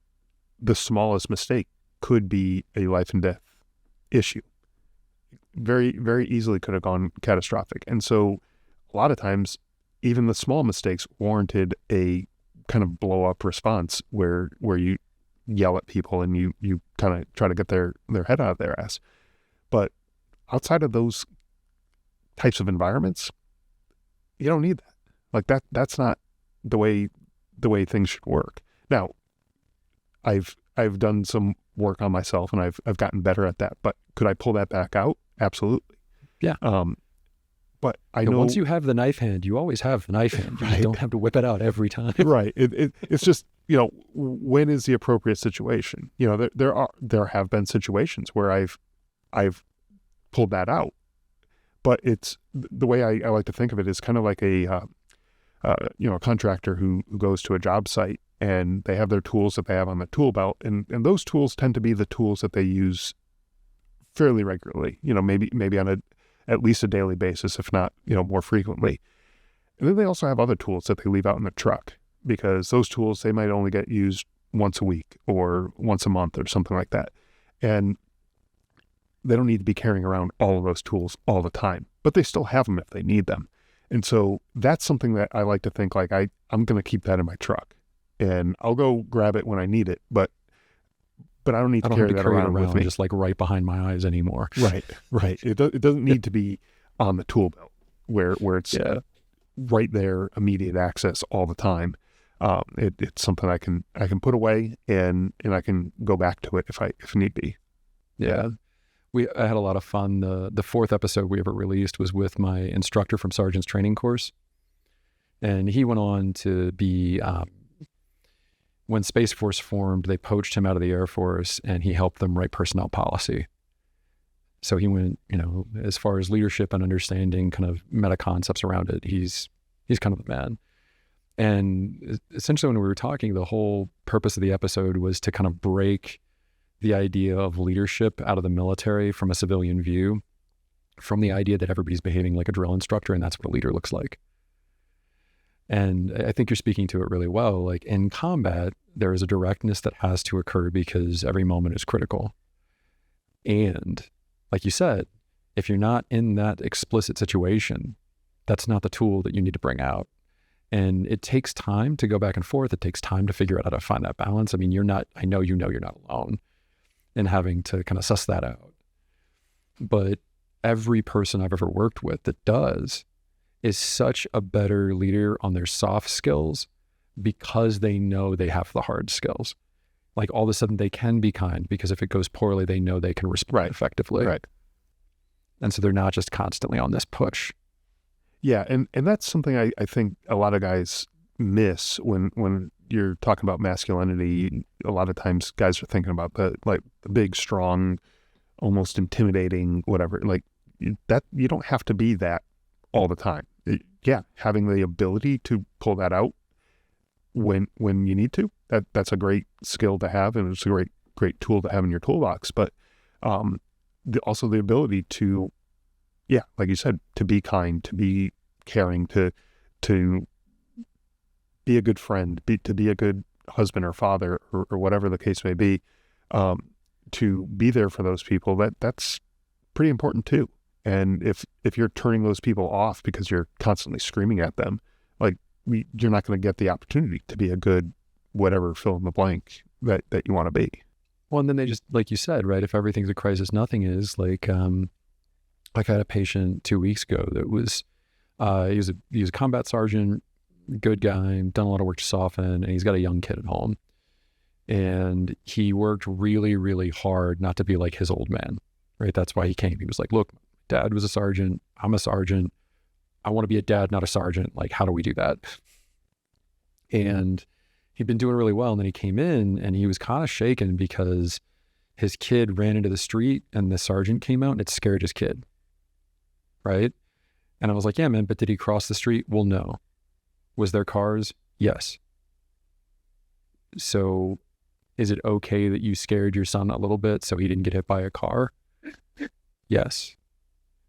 [SPEAKER 1] the smallest mistake could be a life and death issue. Very, very easily could have gone catastrophic. And so a lot of times, even the small mistakes warranted a kind of blow up response where you yell at people and you kind of try to get their head out of their ass. But outside of those types of environments, you don't need that. Like that's not the way things should work. Now, I've done some work on myself and I've gotten better at that, but could I pull that back out? Absolutely.
[SPEAKER 4] Yeah.
[SPEAKER 1] But I
[SPEAKER 4] And
[SPEAKER 1] know
[SPEAKER 4] once you have the knife hand, you always have the knife hand. You just don't have to whip it out every time.
[SPEAKER 1] right. It's just, when is the appropriate situation? There have been situations where I've pulled that out, but it's the way I like to think of it is kind of like a contractor who goes to a job site and they have their tools that they have on the tool belt, and those tools tend to be the tools that they use fairly regularly, maybe on at least a daily basis, if not, more frequently. And then they also have other tools that they leave out in the truck, because those tools, they might only get used once a week or once a month or something like that. And they don't need to be carrying around all of those tools all the time, but they still have them if they need them. And so that's something that I like to think like I'm going to keep that in my truck and I'll go grab it when I need it, but I don't need to carry that around with me.
[SPEAKER 4] Just like right behind my eyes anymore.
[SPEAKER 1] Right. It doesn't need to be on the tool belt where it's right there, immediate access all the time. It's something I can put away and I can go back to it if need be.
[SPEAKER 4] Yeah. I had a lot of fun. The fourth episode we ever released was with my instructor from Sergeant's Training Course. And he went on to be, when Space Force formed, they poached him out of the Air Force and he helped them write personnel policy. So he went, as far as leadership and understanding kind of meta concepts around it, he's kind of the man. And essentially when we were talking, the whole purpose of the episode was to kind of break the idea of leadership out of the military from a civilian view, from the idea that everybody's behaving like a drill instructor and that's what a leader looks like. And I think you're speaking to it really well. Like in combat, there is a directness that has to occur because every moment is critical. And like you said, if you're not in that explicit situation, that's not the tool that you need to bring out. And it takes time to go back and forth. It takes time to figure out how to find that balance. I mean, I know you're not alone in having to kind of suss that out. But every person I've ever worked with that does is such a better leader on their soft skills because they know they have the hard skills. Like all of a sudden they can be kind because if it goes poorly, they know they can respond effectively.
[SPEAKER 1] Right.
[SPEAKER 4] And so they're not just constantly on this push.
[SPEAKER 1] Yeah. And that's something I think a lot of guys miss when you're talking about masculinity. A lot of times guys are thinking about the big, strong, almost intimidating, whatever, like that. You don't have to be that all the time. Having the ability to pull that out when you need to, that's a great skill to have, and it's a great tool to have in your toolbox. But also the ability to, like you said, to be kind, to be caring, to be a good friend, to be a good husband or father or whatever the case may be, to be there for those people. That's pretty important too. And if you're turning those people off because you're constantly screaming at them, you're not going to get the opportunity to be a good whatever fill in the blank that you want to be.
[SPEAKER 4] Well, and then they just, like you said, right, if everything's a crisis, nothing is. Like I had a patient 2 weeks ago that was, he was a combat sergeant, good guy, done a lot of work to soften, and he's got a young kid at home. And he worked really, really hard not to be like his old man, right? That's why he came. He was like, look, Dad was a sergeant. I'm a sergeant. I want to be a dad, not a sergeant. Like, how do we do that? And he'd been doing really well. And then he came in and he was kind of shaken because his kid ran into the street and the sergeant came out and it scared his kid. Right. And I was like, yeah, man, but did he cross the street? Well, no. Was there cars? Yes. So is it okay that you scared your son a little bit so he didn't get hit by a car? Yes.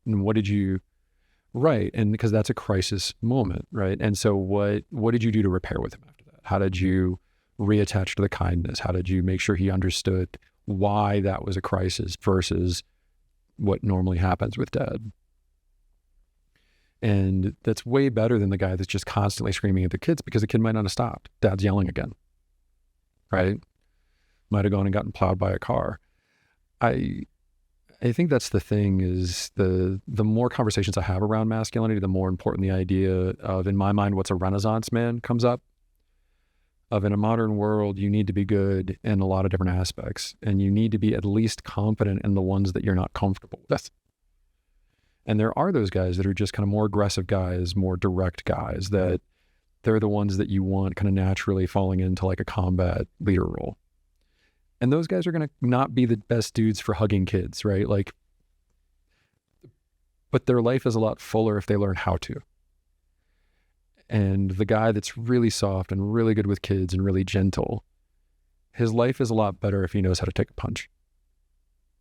[SPEAKER 4] And what did you, right. And because that's a crisis moment, right? And so what did you do to repair with him after that? How did you reattach to the kindness? How did you make sure he understood why that was a crisis versus what normally happens with dad. And that's way better than the guy that's just constantly screaming at the kids because the kid might not have stopped. Dad's yelling again, right? Might have gone and gotten plowed by a car. I think that's the thing is the more conversations I have around masculinity, the more important the idea of, in my mind, what's a Renaissance man comes up. Of in a modern world, you need to be good in a lot of different aspects, and you need to be at least competent in the ones that you're not comfortable with. And there are those guys that are just kind of more aggressive guys, more direct guys, that they're the ones that you want kind of naturally falling into like a combat leader role. And those guys are going to not be the best dudes for hugging kids, right? Like, but their life is a lot fuller if they learn how to. And the guy that's really soft and really good with kids and really gentle, his life is a lot better if he knows how to take a punch.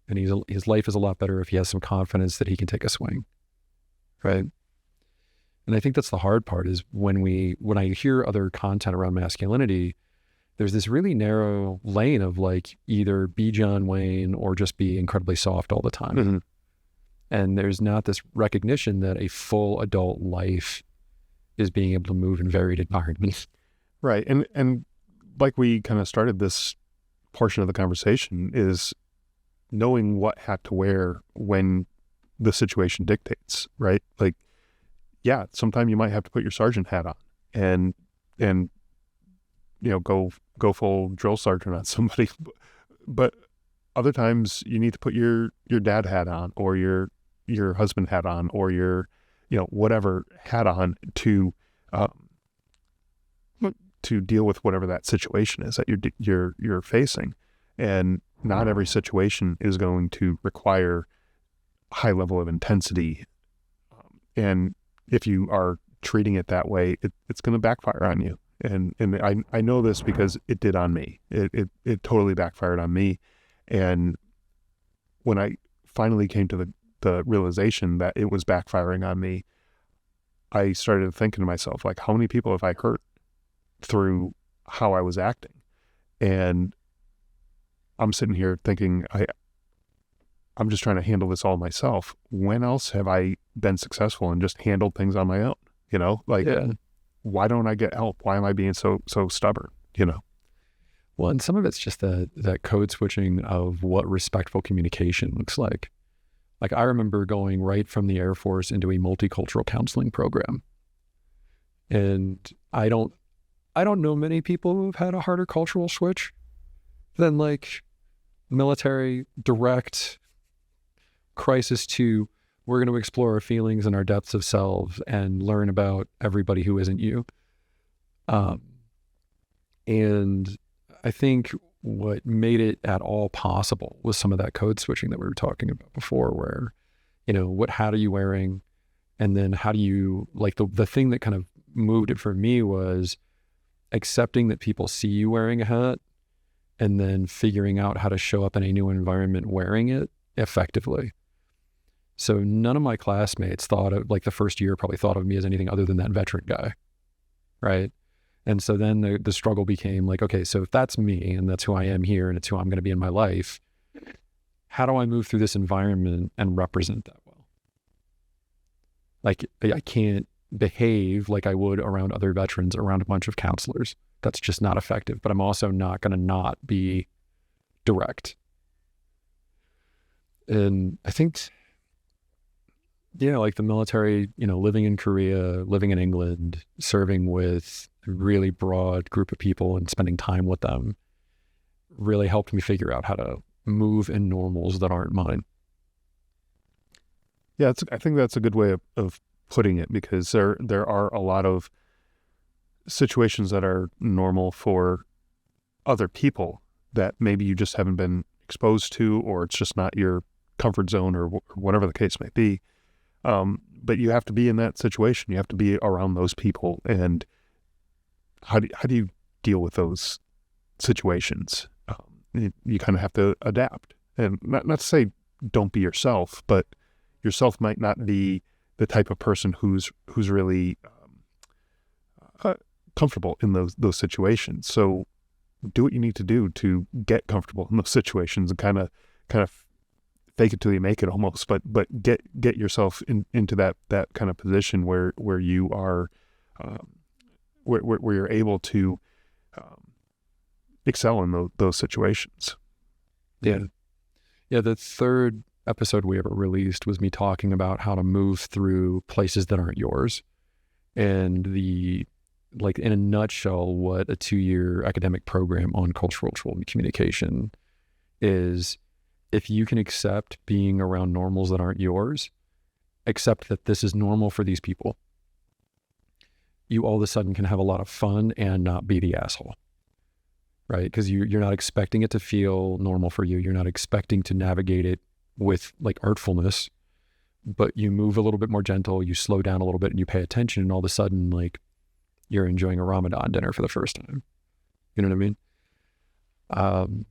[SPEAKER 4] And his life is a lot better if he has some confidence that he can take a swing, right? And I think that's the hard part is when I hear other content around masculinity, there's this really narrow lane of like either be John Wayne or just be incredibly soft all the time. Mm-hmm. And there's not this recognition that a full adult life is being able to move in varied environments.
[SPEAKER 1] Right. And like we kind of started this portion of the conversation is knowing what hat to wear when the situation dictates, right? Like, yeah, sometime you might have to put your sergeant hat on and you know, go full drill sergeant on somebody. But other times you need to put your dad hat on or your husband hat on or your, you know, whatever hat on to deal with whatever that situation is that you're facing. And not every situation is going to require a high level of intensity. And if you are treating it that way, it's going to backfire on you. And I know this because it did on me. It totally backfired on me. And when I finally came to the realization that it was backfiring on me, I started thinking to myself, like, how many people have I hurt through how I was acting? And I'm sitting here thinking, I'm just trying to handle this all myself. When else have I been successful and just handled things on my own? You know, like, yeah. Why don't I get help? Why am I being so stubborn? You know?
[SPEAKER 4] Well, and some of it's just that code switching of what respectful communication looks like. Like I remember going right from the Air Force into a multicultural counseling program. And I don't know many people who've had a harder cultural switch than like military direct crisis to we're going to explore our feelings and our depths of selves and learn about everybody who isn't you. And I think what made it at all possible was some of that code switching that we were talking about before, where, you know, what hat are you wearing? And then how do you, like the thing that kind of moved it for me was accepting that people see you wearing a hat and then figuring out how to show up in a new environment wearing it effectively. So none of my classmates thought of, like the first year probably thought of me as anything other than that veteran guy, right? And so then the struggle became like, okay, so if that's me and that's who I am here and it's who I'm going to be in my life, how do I move through this environment and represent that well? Like I can't behave like I would around other veterans, around a bunch of counselors. That's just not effective, but I'm also not going to not be direct. And I think, like the military, living in Korea, living in England, serving with a really broad group of people and spending time with them really helped me figure out how to move in normals that aren't mine.
[SPEAKER 1] Yeah, I think that's a good way of putting it, because there are a lot of situations that are normal for other people that maybe you just haven't been exposed to, or it's just not your comfort zone, or whatever the case may be. But you have to be in that situation. You have to be around those people. And how do you deal with those situations? You kind of have to adapt, and not to say don't be yourself, but yourself might not be the type of person who's really comfortable in those situations. So do what you need to do to get comfortable in those situations, and kind of fake it till you make it almost, but get yourself into that kind of position where you are where you're able to excel in those situations.
[SPEAKER 4] Yeah. The third episode we ever released was me talking about how to move through places that aren't yours, and in a nutshell, what a 2-year academic program on cultural communication is. If you can accept being around normals that aren't yours, accept that this is normal for these people, you all of a sudden can have a lot of fun and not be the asshole, right? Because you're not expecting it to feel normal for you. You're not expecting to navigate it with like artfulness, but you move a little bit more gentle, you slow down a little bit, and you pay attention, and all of a sudden, like, you're enjoying a Ramadan dinner for the first time. You know what I mean?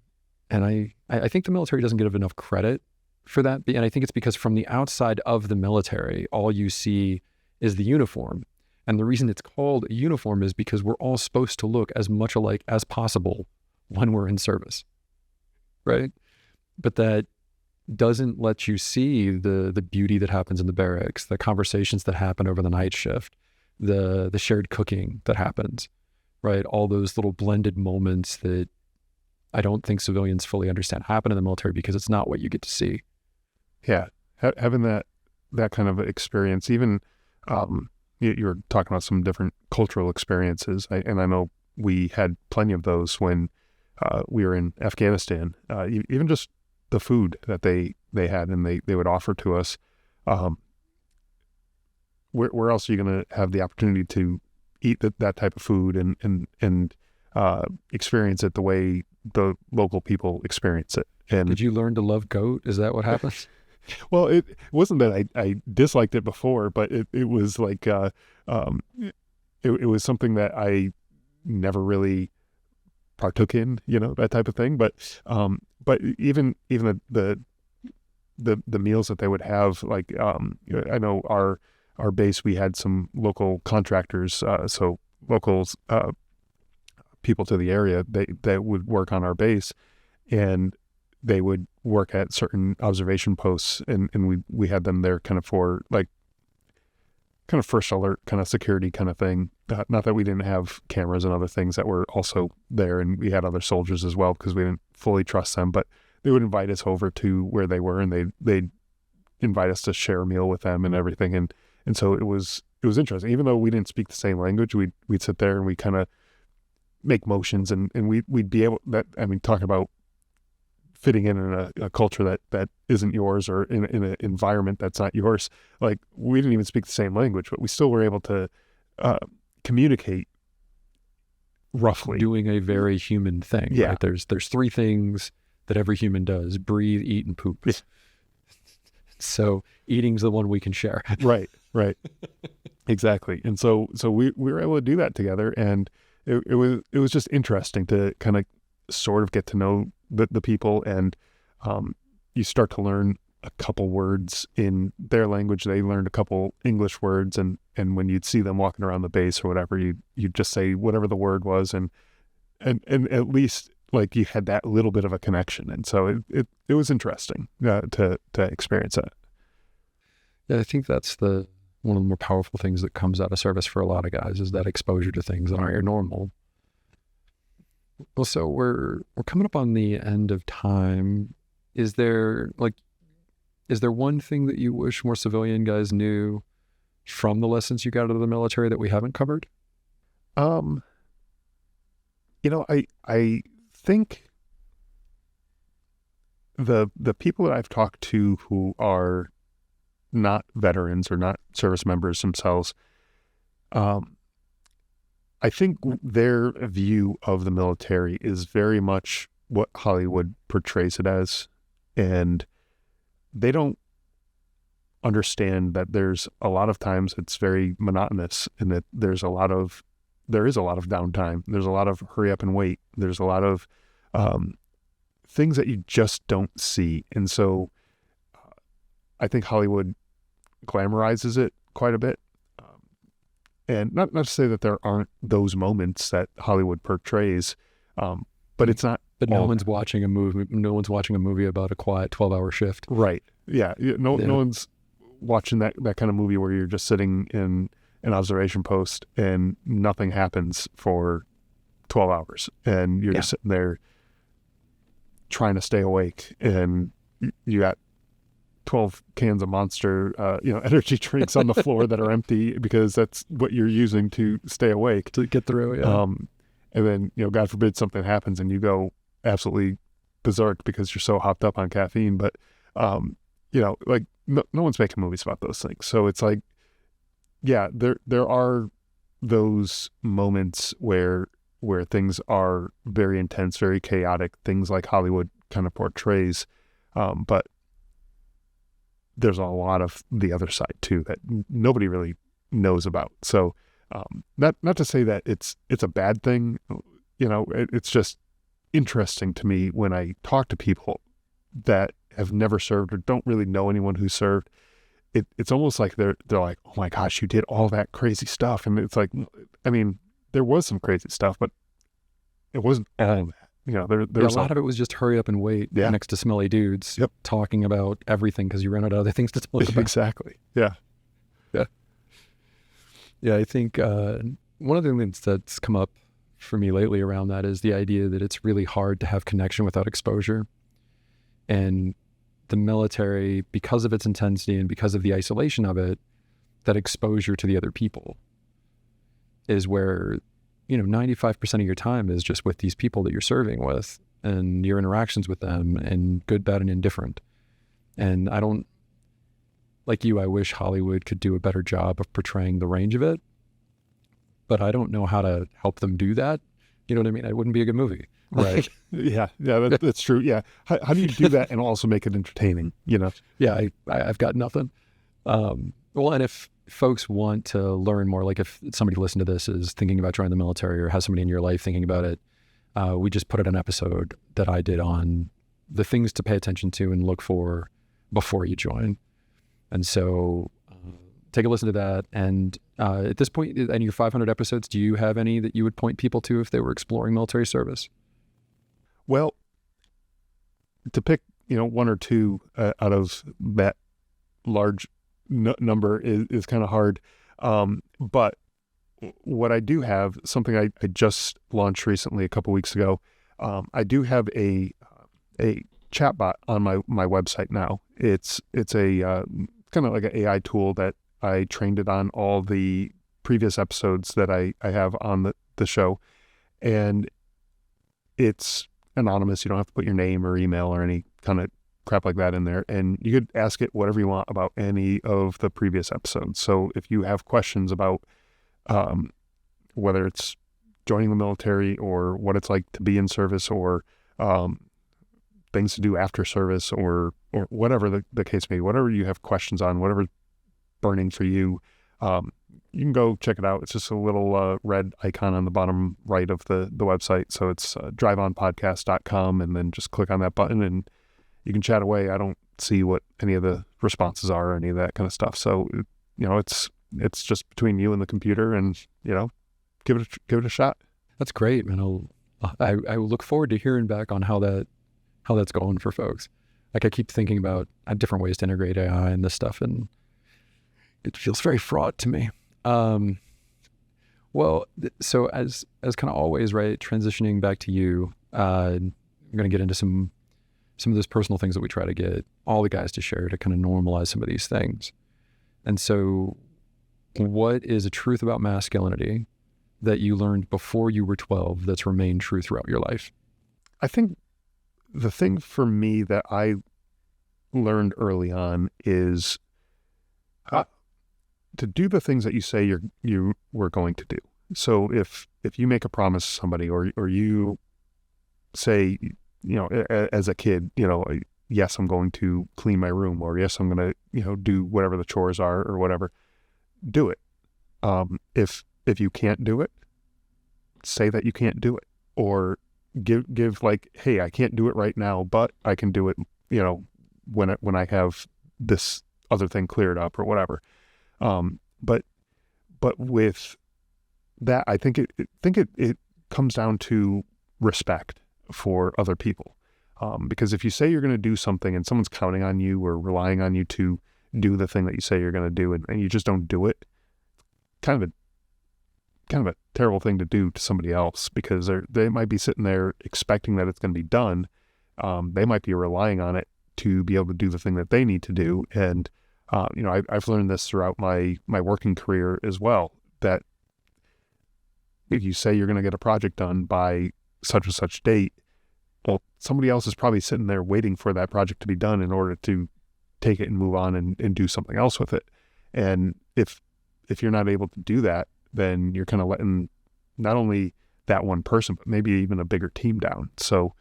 [SPEAKER 4] And I think the military doesn't give enough credit for that. And I think it's because from the outside of the military, all you see is the uniform. And the reason it's called a uniform is because we're all supposed to look as much alike as possible when we're in service, right? But that doesn't let you see the beauty that happens in the barracks, the conversations that happen over the night shift, the shared cooking that happens, right? All those little blended moments that I don't think civilians fully understand happen in the military because it's not what you get to see.
[SPEAKER 1] Yeah, having that kind of experience, even you were talking about some different cultural experiences, and I know we had plenty of those when we were in Afghanistan. Even just the food that they had and they would offer to us. Where else are you going to have the opportunity to eat that type of food and experience it the way the local people experience it? And
[SPEAKER 4] did you learn to love goat? Is that what happens?
[SPEAKER 1] Well, it wasn't that I disliked it before, but it was like it was something that I never really partook in, that type of thing. But even the meals that they would have, like I know our base, we had some local contractors, so locals, people to the area that would work on our base, and they would work at certain observation posts, and we had them there kind of for like kind of first alert kind of security kind of thing. Not that we didn't have cameras and other things that were also there, and we had other soldiers as well because we didn't fully trust them, but they would invite us over to where they were, and they'd invite us to share a meal with them and everything, and so it was interesting. Even though we didn't speak the same language, we'd sit there and we kind of make motions, and we'd be able talking about fitting in a culture that isn't yours, or in an environment that's not yours. Like, we didn't even speak the same language, but we still were able to communicate roughly.
[SPEAKER 4] Doing a very human thing,
[SPEAKER 1] yeah.
[SPEAKER 4] Right? There's 3 things that every human does: breathe, eat, and poop.
[SPEAKER 1] Yeah.
[SPEAKER 4] So eating's the one we can share.
[SPEAKER 1] Right. Exactly. And so we were able to do that together, and it was just interesting to kind of sort of get to know the people, and you start to learn a couple words in their language. They learned a couple English words, and when you'd see them walking around the base or whatever, you'd just say whatever the word was, and at least like you had that little bit of a connection. And so it was interesting to experience that.
[SPEAKER 4] Yeah, I think that's one of the more powerful things that comes out of service for a lot of guys, is that exposure to things that aren't normal. Well, so we're coming up on the end of time. Is there one thing that you wish more civilian guys knew from the lessons you got out of the military that we haven't covered?
[SPEAKER 1] I think the people that I've talked to who are not veterans or not service members themselves, I think their view of the military is very much what Hollywood portrays it as, and they don't understand that there's a lot of times it's very monotonous, and that there is a lot of downtime. There's a lot of hurry up and wait. There's a lot of things that you just don't see. And so I think Hollywood glamorizes it quite a bit. And not to say that there aren't those moments that Hollywood portrays, but it's not.
[SPEAKER 4] But no one's watching a movie. No one's watching a movie about a quiet 12-hour shift.
[SPEAKER 1] Right. Yeah. No one's watching that kind of movie where you're just sitting in an observation post and nothing happens for 12 hours and you're just sitting there trying to stay awake, and you got 12 cans of Monster, energy drinks on the floor that are empty because that's what you're using to stay awake
[SPEAKER 4] to get through. Yeah.
[SPEAKER 1] And then, God forbid something happens and you go absolutely berserk because you're so hopped up on caffeine. But, like no one's making movies about those things. So it's like, yeah, there are those moments where things are very intense, very chaotic, things like Hollywood kind of portrays. But there's a lot of the other side too that nobody really knows about. So not to say that it's a bad thing, it's just interesting to me when I talk to people that have never served or don't really know anyone who served. It's almost like they're like, oh my gosh, you did all that crazy stuff. And it's like, I mean, there was some crazy stuff, but it wasn't all of that. There was
[SPEAKER 4] a lot of it was just hurry up and wait next to smelly dudes talking about everything because you ran out of other things to talk about.
[SPEAKER 1] Exactly. Yeah.
[SPEAKER 4] Yeah, I think one of the things that's come up for me lately around that is the idea that it's really hard to have connection without exposure. And the military, because of its intensity and because of the isolation of it, that exposure to the other people is where, 95% of your time is just with these people that you're serving with and your interactions with them, and good, bad, and indifferent. And I don't, like you, I wish Hollywood could do a better job of portraying the range of it, but I don't know how to help them do that. You know what I mean? It wouldn't be a good movie.
[SPEAKER 1] Right. Yeah, that's true. Yeah. How do you do that and also make it entertaining,
[SPEAKER 4] Yeah, I've got nothing. Well, and if folks want to learn more, like if somebody listening to this is thinking about joining the military or has somebody in your life thinking about it, we just put out an episode that I did on the things to pay attention to and look for before you join. And so take a listen to that. And at this point, in your 500 episodes, do you have any that you would point people to if they were exploring military service?
[SPEAKER 1] Well, to pick, one or two out of that large number is kind of hard. But what I do have, something I just launched recently a couple weeks ago, I do have a chatbot on my website now. It's a kind of like an AI tool that I trained it on all the previous episodes that I have on the show. And it's anonymous. You don't have to put your name or email or any kind of crap like that in there. And you could ask it whatever you want about any of the previous episodes. So if you have questions about whether it's joining the military or what it's like to be in service or things to do after service or whatever the case may be, whatever you have questions on, whatever's burning for you, you can go check it out. It's just a little red icon on the bottom right of the website. So it's driveonpodcast.com, and then just click on that button and you can chat away. I don't see what any of the responses are or any of that kind of stuff. So, it's just between you and the computer, and, give it a shot.
[SPEAKER 4] That's great, man. I look forward to hearing back on how that's going for folks. Like, I keep thinking about different ways to integrate AI and this stuff, and it feels very fraught to me. So as kind of always, right, transitioning back to you, I'm going to get into some of those personal things that we try to get all the guys to share to kind of normalize some of these things. And so what is a truth about masculinity that you learned before you were 12 that's remained true throughout your life? I
[SPEAKER 1] think the thing for me that I learned early on is to do the things that you say you were going to do. So if you make a promise to somebody or you say, as a kid, yes, I'm going to clean my room, or yes, I'm going to, do whatever the chores are or whatever, do it. If you can't do it, say that you can't do it, or give like, hey, I can't do it right now, but I can do it, when I have this other thing cleared up or whatever. But with that, I think it comes down to respect. for other people. Because if you say you're going to do something and someone's counting on you or relying on you to do the thing that you say you're going to do, and you just don't do it, kind of a terrible thing to do to somebody else, because they might be sitting there expecting that it's going to be done. They might be relying on it to be able to do the thing that they need to do. And, I've learned this throughout my working career as well, that if you say you're going to get a project done by such and such date, well, somebody else is probably sitting there waiting for that project to be done in order to take it and move on and do something else with it. And if you're not able to do that, then you're kind of letting not only that one person, but maybe even a bigger team down. So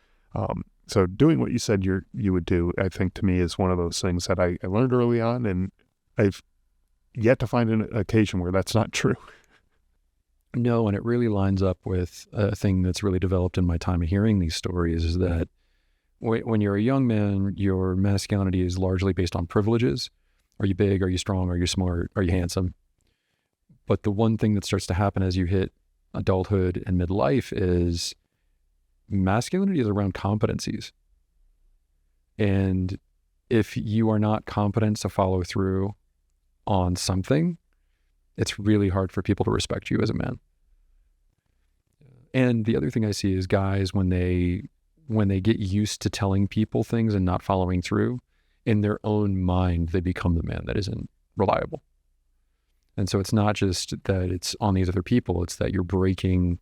[SPEAKER 1] doing what you said you would do, I think, to me, is one of those things that I learned early on, and I've yet to find an occasion where that's not true.
[SPEAKER 4] No, and it really lines up with a thing that's really developed in my time of hearing these stories, is that when you're a young man, your masculinity is largely based on privileges. Are you big? Are you strong? Are you smart? Are you handsome? But the one thing that starts to happen as you hit adulthood and midlife is masculinity is around competencies. And if you are not competent to follow through on something, it's really hard for people to respect you as a man. And the other thing I see is guys, when they get used to telling people things and not following through, in their own mind, they become the man that isn't reliable. And so it's not just that it's on these other people, it's that you're breaking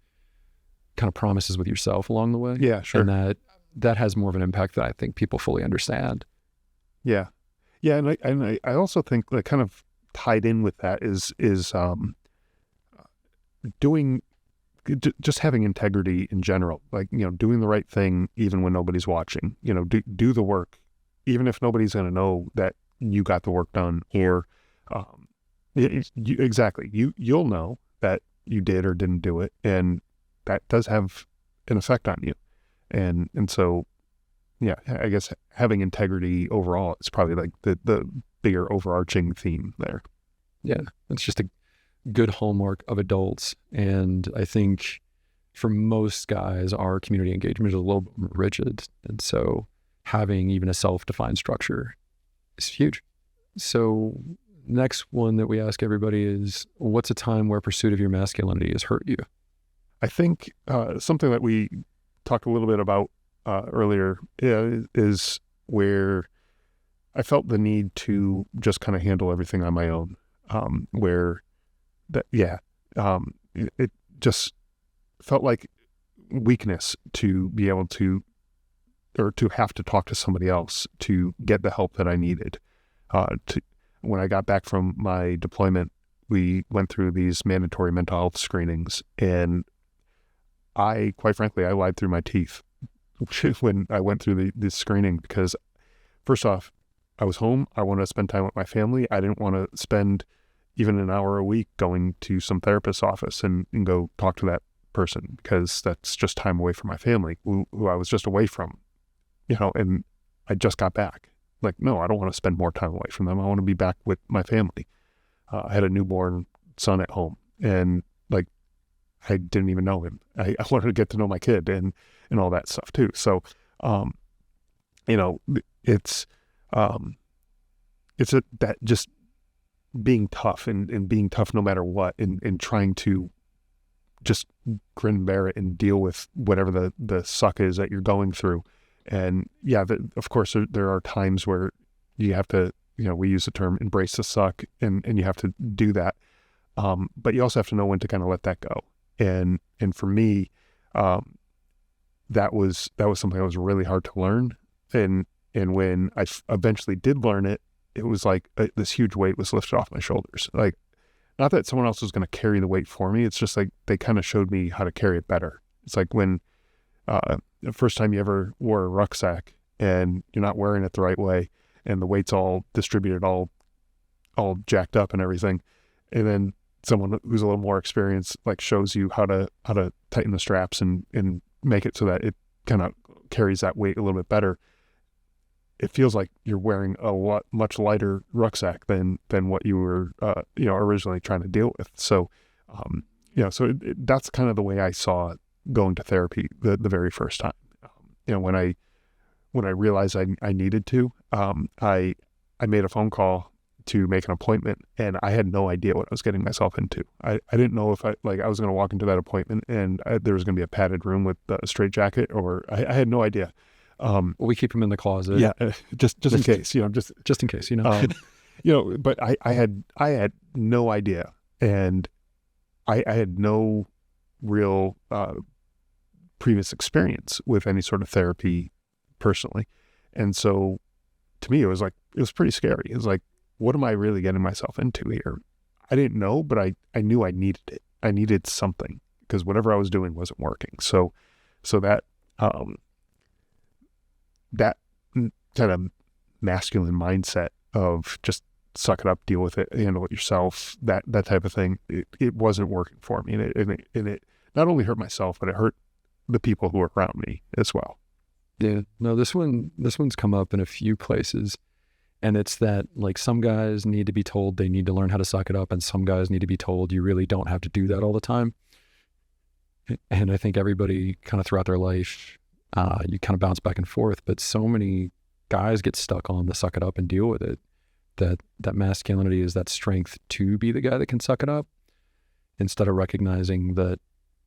[SPEAKER 4] kind of promises with yourself along the way.
[SPEAKER 1] Yeah, sure.
[SPEAKER 4] And that has more of an impact than I think people fully understand.
[SPEAKER 1] Yeah. Yeah. And I also think that kind of tied in with that is just having integrity in general, like, doing the right thing even when nobody's watching, do the work, even if nobody's going to know that you got the work done, or exactly, you'll know that you did or didn't do it, and that does have an effect on you. And so, yeah, I guess having integrity overall is probably like the bigger overarching theme there.
[SPEAKER 4] Yeah, it's just a good hallmark of adults. And I think for most guys, our community engagement is a little bit rigid. And so having even a self-defined structure is huge. So next one that we ask everybody is, what's a time where pursuit of your masculinity has hurt you?
[SPEAKER 1] I think something that we talked a little bit about earlier is where I felt the need to just kind of handle everything on my own. It just felt like weakness to be able to, or to have to talk to somebody else to get the help that I needed. When I got back from my deployment, we went through these mandatory mental health screenings, and quite frankly, I lied through my teeth when I went through the screening, because first off, I was home. I wanted to spend time with my family. I didn't want to spend even an hour a week going to some therapist's office and go talk to that person, because that's just time away from my family, who I was just away from, and I just got back. Like, no, I don't want to spend more time away from them. I want to be back with my family. I had a newborn son at home, and like, I didn't even know him. I wanted to get to know my kid and all that stuff too. So, it's that just being tough and being tough no matter what, and trying to just grin and bear it and deal with whatever the suck is that you're going through. And yeah, of course there are times where you have to, we use the term embrace the suck, and you have to do that. But you also have to know when to kind of let that go. And for me, that was something that was really hard to learn. And when I eventually did learn it, it was like this huge weight was lifted off my shoulders. Like, not that someone else was going to carry the weight for me. It's just like they kind of showed me how to carry it better. It's like when the first time you ever wore a rucksack and you're not wearing it the right way, and the weight's all distributed, all jacked up and everything, and then someone who's a little more experienced like shows you how to tighten the straps and make it so that it kind of carries that weight a little bit better. It feels like you're wearing a much lighter rucksack than what you were originally trying to deal with. So that's kind of the way I saw going to therapy the very first time. when I realized I needed to, I made a phone call to make an appointment, and I had no idea what I was getting myself into. I didn't know if I was going to walk into that appointment and there was going to be a padded room with a straitjacket, or I had no idea.
[SPEAKER 4] We keep them in the closet.
[SPEAKER 1] Yeah, just in case,
[SPEAKER 4] just in case,
[SPEAKER 1] but I had no idea, and I had no real previous experience with any sort of therapy personally, and so to me it was pretty scary. It was like, what am I really getting myself into here? I didn't know, but I knew I needed it. I needed something, because whatever I was doing wasn't working. So that that kind of masculine mindset of just suck it up, deal with it, handle it yourself, that type of thing, it wasn't working for me, and it not only hurt myself, but it hurt the people who were around me as well.
[SPEAKER 4] Yeah, no, this one's come up in a few places. And it's that, like, some guys need to be told they need to learn how to suck it up, and some guys need to be told you really don't have to do that all the time. And I think everybody kind of throughout their life, you kind of bounce back and forth, but so many guys get stuck on the suck it up and deal with it, that masculinity is that strength to be the guy that can suck it up, instead of recognizing that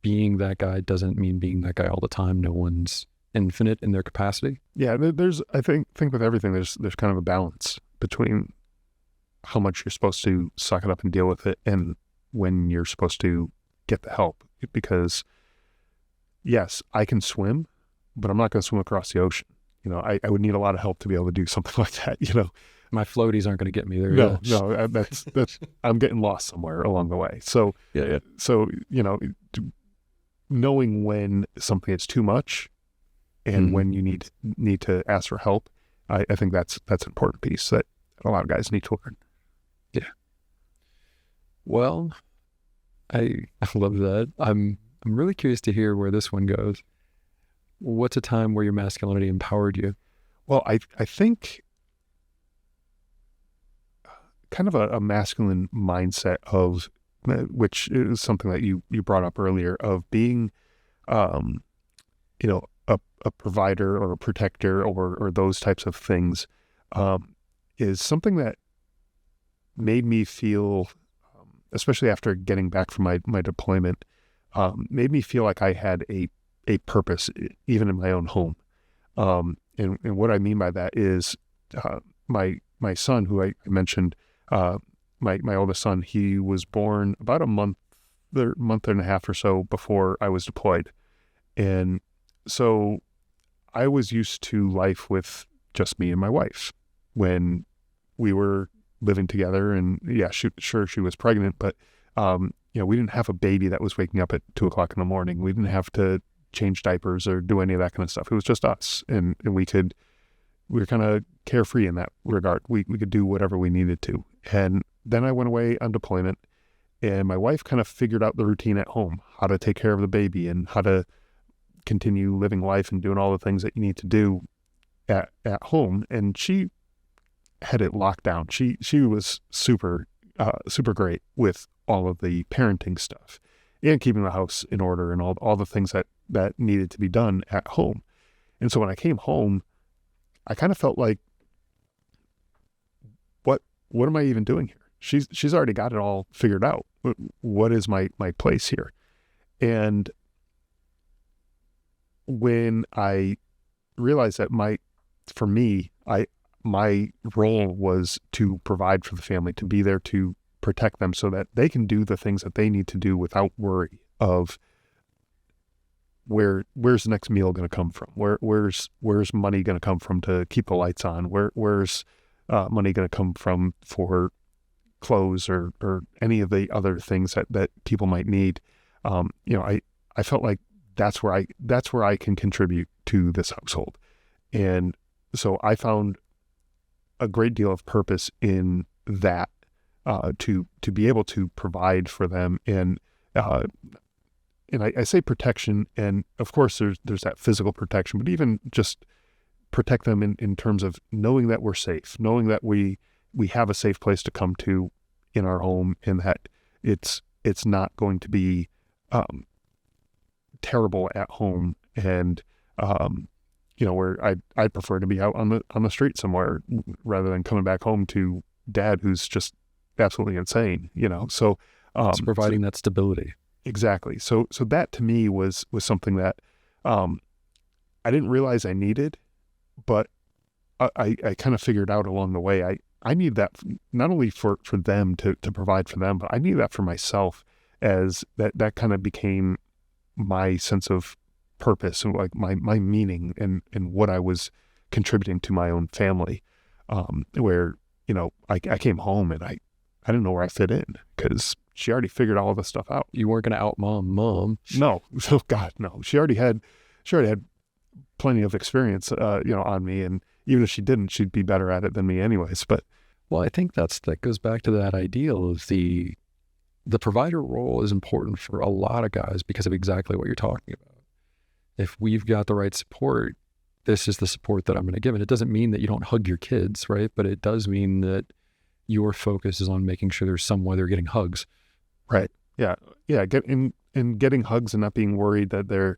[SPEAKER 4] being that guy doesn't mean being that guy all the time. No one's infinite in their capacity.
[SPEAKER 1] Yeah, there's I think with everything there's kind of a balance between how much you're supposed to suck it up and deal with it, and when you're supposed to get the help. Because yes, I can swim, but I'm not going to swim across the ocean. I would need a lot of help to be able to do something like that.
[SPEAKER 4] My floaties aren't going to get me there.
[SPEAKER 1] No, that's I'm getting lost somewhere along the way. So
[SPEAKER 4] yeah.
[SPEAKER 1] So knowing when something is too much, and when you need to ask for help, I think that's an important piece that a lot of guys need to learn.
[SPEAKER 4] Yeah. Well, I love that. I'm really curious to hear where this one goes. What's a time where your masculinity empowered you?
[SPEAKER 1] Well, I think kind of a masculine mindset of, which is something that you brought up earlier, of being, a provider or a protector or those types of things, is something that made me feel, especially after getting back from my deployment, made me feel like I had a purpose, even in my own home. And what I mean by that is, my son, who I mentioned, my oldest son, he was born about a month and a half or so before I was deployed. And so I was used to life with just me and my wife when we were living together. And yeah, sure, she was pregnant, but we didn't have a baby that was waking up at 2:00 in the morning. We didn't have to change diapers or do any of that kind of stuff. It was just us, and we were kind of carefree in that regard. We could do whatever we needed to. And then I went away on deployment, and my wife kind of figured out the routine at home, how to take care of the baby and how to continue living life and doing all the things that you need to do at home. And she had it locked down. She was super great with all of the parenting stuff and keeping the house in order and all the things that needed to be done at home. And so when I came home, I kind of felt like, what am I even doing here? She's already got it all figured out. What is my place here? And when I realized that my role was to provide for the family, to be there to protect them so that they can do the things that they need to do without worry of where's the next meal going to come from? Where's money going to come from to keep the lights on? Where's money going to come from for clothes or any of the other things that people might need? I felt like that's where I can contribute to this household. And so I found a great deal of purpose in that, to be able to provide for them. And I say protection, and of course there's that physical protection, but even just protect them in terms of knowing that we're safe, knowing that we have a safe place to come to in our home, and that it's not going to be terrible at home, and where I'd prefer to be out on the street somewhere rather than coming back home to dad who's just absolutely insane, So,
[SPEAKER 4] It's providing that stability.
[SPEAKER 1] Exactly. So that to me was something that I didn't realize I needed, but I kind of figured out along the way. I need that not only for them to provide for them, but I need that for myself, as that kind of became my sense of purpose and like my meaning and what I was contributing to my own family. Where, I came home and I didn't know where I fit in because she already figured all of this stuff out.
[SPEAKER 4] You weren't going to out mom.
[SPEAKER 1] No. Oh God, no. She already had plenty of experience, on me. And even if she didn't, she'd be better at it than me anyways. But
[SPEAKER 4] well, I think that goes back to that ideal of the provider role is important for a lot of guys because of exactly what you're talking about. If we've got the right support, this is the support that I'm going to give. And it doesn't mean that you don't hug your kids, right? But it does mean that your focus is on making sure there's some way they're getting hugs.
[SPEAKER 1] Right. Yeah. Yeah. Getting hugs and not being worried that they're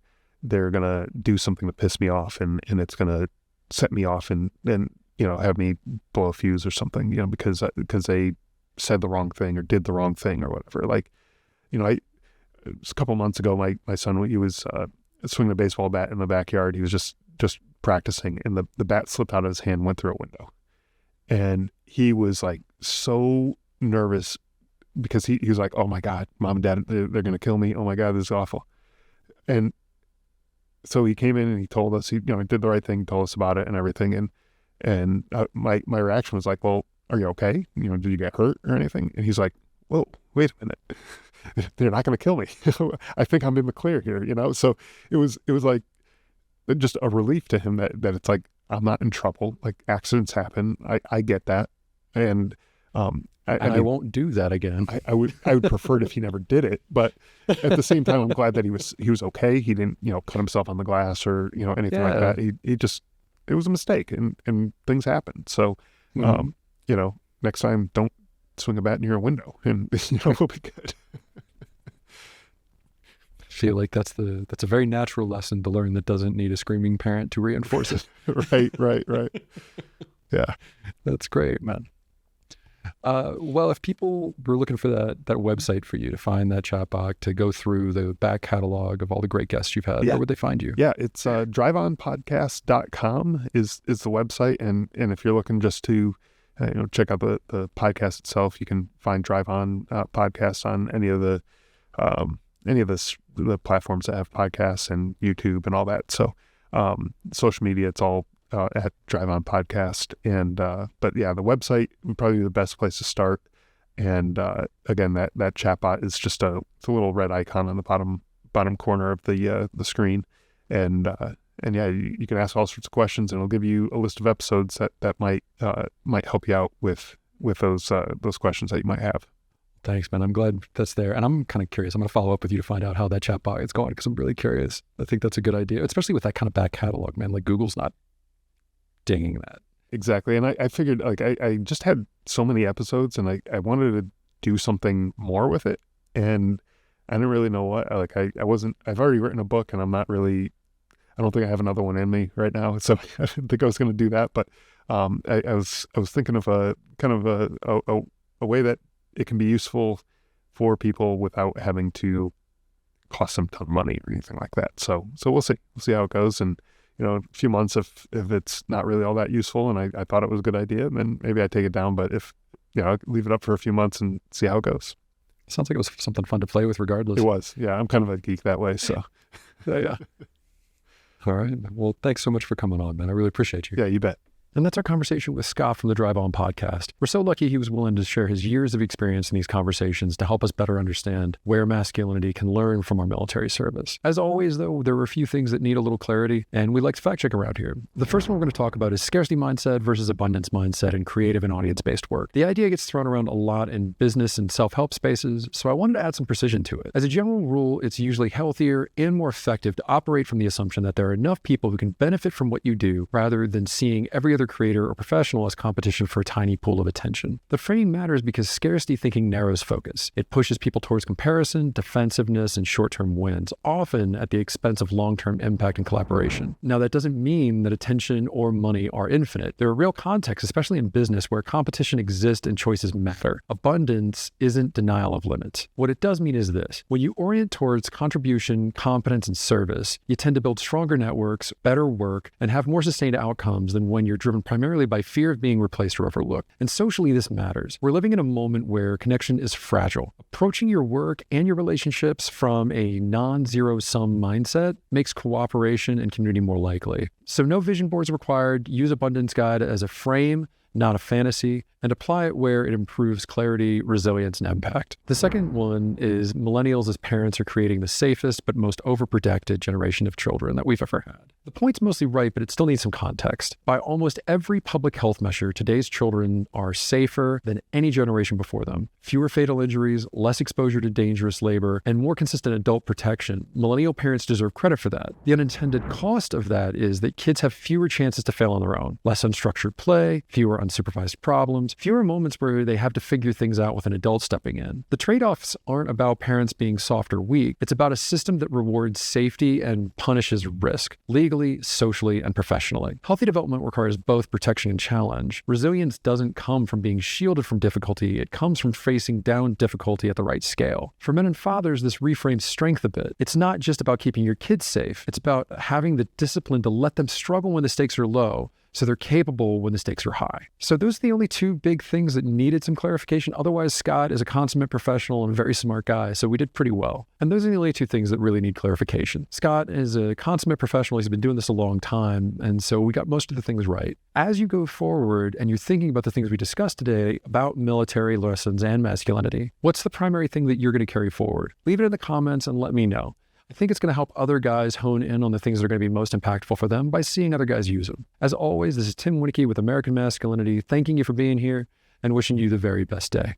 [SPEAKER 1] going to do something to piss me off and it's going to set me off and have me blow a fuse or something, because they said the wrong thing or did the wrong thing or whatever. Like, it was a couple months ago, my son, he was swinging a baseball bat in the backyard. He was just practicing, and the bat slipped out of his hand, went through a window. And he was like so nervous because he was like, oh my God, mom and dad, they're going to kill me. Oh my God, this is awful. And so he came in and he told us, he did the right thing, told us about it and everything. And my reaction was like, well, are you okay? Did you get hurt or anything? And he's like, whoa, wait a minute. They're not going to kill me. I think I'm in the clear here, So it was like just a relief to him that it's like, I'm not in trouble. Like, accidents happen. I get that. And
[SPEAKER 4] I won't do that again.
[SPEAKER 1] I would prefer it if he never did it, but at the same time, I'm glad that he was okay. He didn't, cut himself on the glass or, anything like that. He just, it was a mistake and things happen. So, next time don't swing a bat near a window and, we'll be good.
[SPEAKER 4] I feel like that's a very natural lesson to learn that doesn't need a screaming parent to reinforce it.
[SPEAKER 1] Right. Yeah.
[SPEAKER 4] That's great, man. Well, if people were looking for that website for you to find that chatbot, to go through the back catalog of all the great guests you've had, where would they find you?
[SPEAKER 1] Yeah, it's driveonpodcast.com is the website. And if you're looking just to, check out the podcast itself, you can find Drive On Podcast on any of the platforms that have podcasts and YouTube and all that. So social media, it's all at Drive On Podcast. And but yeah, the website would probably be the best place to start. And again, that chatbot is just it's a little red icon on the bottom corner of the screen. And yeah, you can ask all sorts of questions, and it'll give you a list of episodes that might help you out with those questions that you might have.
[SPEAKER 4] Thanks, man. I'm glad that's there. And I'm kind of curious. I'm going to follow up with you to find out how that chatbot is going because I'm really curious. I think that's a good idea, especially with that kind of back catalog, man. Like, Google's not dinging that.
[SPEAKER 1] Exactly. And I figured, like, I just had so many episodes and I wanted to do something more with it. And I didn't really know what. Like, I've already written a book and I don't think I have another one in me right now. So I didn't think I was going to do that. But I was thinking of a kind of a way that it can be useful for people without having to cost them a ton of money or anything like that. So we'll see. We'll see how it goes. And, a few months, if it's not really all that useful and I thought it was a good idea, then maybe I take it down. But if, I'll leave it up for a few months and see how it goes.
[SPEAKER 4] Sounds like it was something fun to play with regardless.
[SPEAKER 1] It was. Yeah. I'm kind of a geek that way. So
[SPEAKER 4] yeah. All right. Well, thanks so much for coming on, man. I really appreciate you.
[SPEAKER 1] Yeah, you bet.
[SPEAKER 4] And that's our conversation with Scott from the Drive On podcast. We're so lucky he was willing to share his years of experience in these conversations to help us better understand where masculinity can learn from our military service. As always, though, there are a few things that need a little clarity, and we like to fact check around here. The first one we're going to talk about is scarcity mindset versus abundance mindset in creative and audience-based work. The idea gets thrown around a lot in business and self-help spaces, so I wanted to add some precision to it. As a general rule, it's usually healthier and more effective to operate from the assumption that there are enough people who can benefit from what you do rather than seeing every other other creator or professional as competition for a tiny pool of attention. The framing matters because scarcity thinking narrows focus. It pushes people towards comparison, defensiveness, and short-term wins, often at the expense of long-term impact and collaboration. Now, that doesn't mean that attention or money are infinite. There are real contexts, especially in business, where competition exists and choices matter. Abundance isn't denial of limits. What it does mean is this: when you orient towards contribution, competence, and service, you tend to build stronger networks, better work, and have more sustained outcomes than when you're driven primarily by fear of being replaced or overlooked. And socially, this matters. We're living in a moment where connection is fragile. Approaching your work and your relationships from a non-zero-sum mindset makes cooperation and community more likely. So no vision boards required. Use Abundance Guide as a frame, not a fantasy, and apply it where it improves clarity, resilience, and impact. The second one is millennials as parents are creating the safest but most overprotected generation of children that we've ever had. The point's mostly right, but it still needs some context. By almost every public health measure, today's children are safer than any generation before them. Fewer fatal injuries, less exposure to dangerous labor, and more consistent adult protection. Millennial parents deserve credit for that. The unintended cost of that is that kids have fewer chances to fail on their own. Less unstructured play, fewer unsupervised problems, fewer moments where they have to figure things out with an adult stepping in. The trade-offs aren't about parents being soft or weak. It's about a system that rewards safety and punishes risk, legally, socially, and professionally. Healthy development requires both protection and challenge. Resilience doesn't come from being shielded from difficulty. It comes from facing down difficulty at the right scale. For men and fathers, this reframes strength a bit. It's not just about keeping your kids safe. It's about having the discipline to let them struggle when the stakes are low, so they're capable when the stakes are high. So those are the only two big things that needed some clarification. Otherwise, Scott is a consummate professional and a very smart guy, so we did pretty well. And those are the only two things that really need clarification. Scott is a consummate professional. He's been doing this a long time, and so we got most of the things right. As you go forward and you're thinking about the things we discussed today about military lessons and masculinity, what's the primary thing that you're going to carry forward? Leave it in the comments and let me know. I think it's going to help other guys hone in on the things that are going to be most impactful for them by seeing other guys use them. As always, this is Tim Winnicky with American Masculinity, thanking you for being here and wishing you the very best day.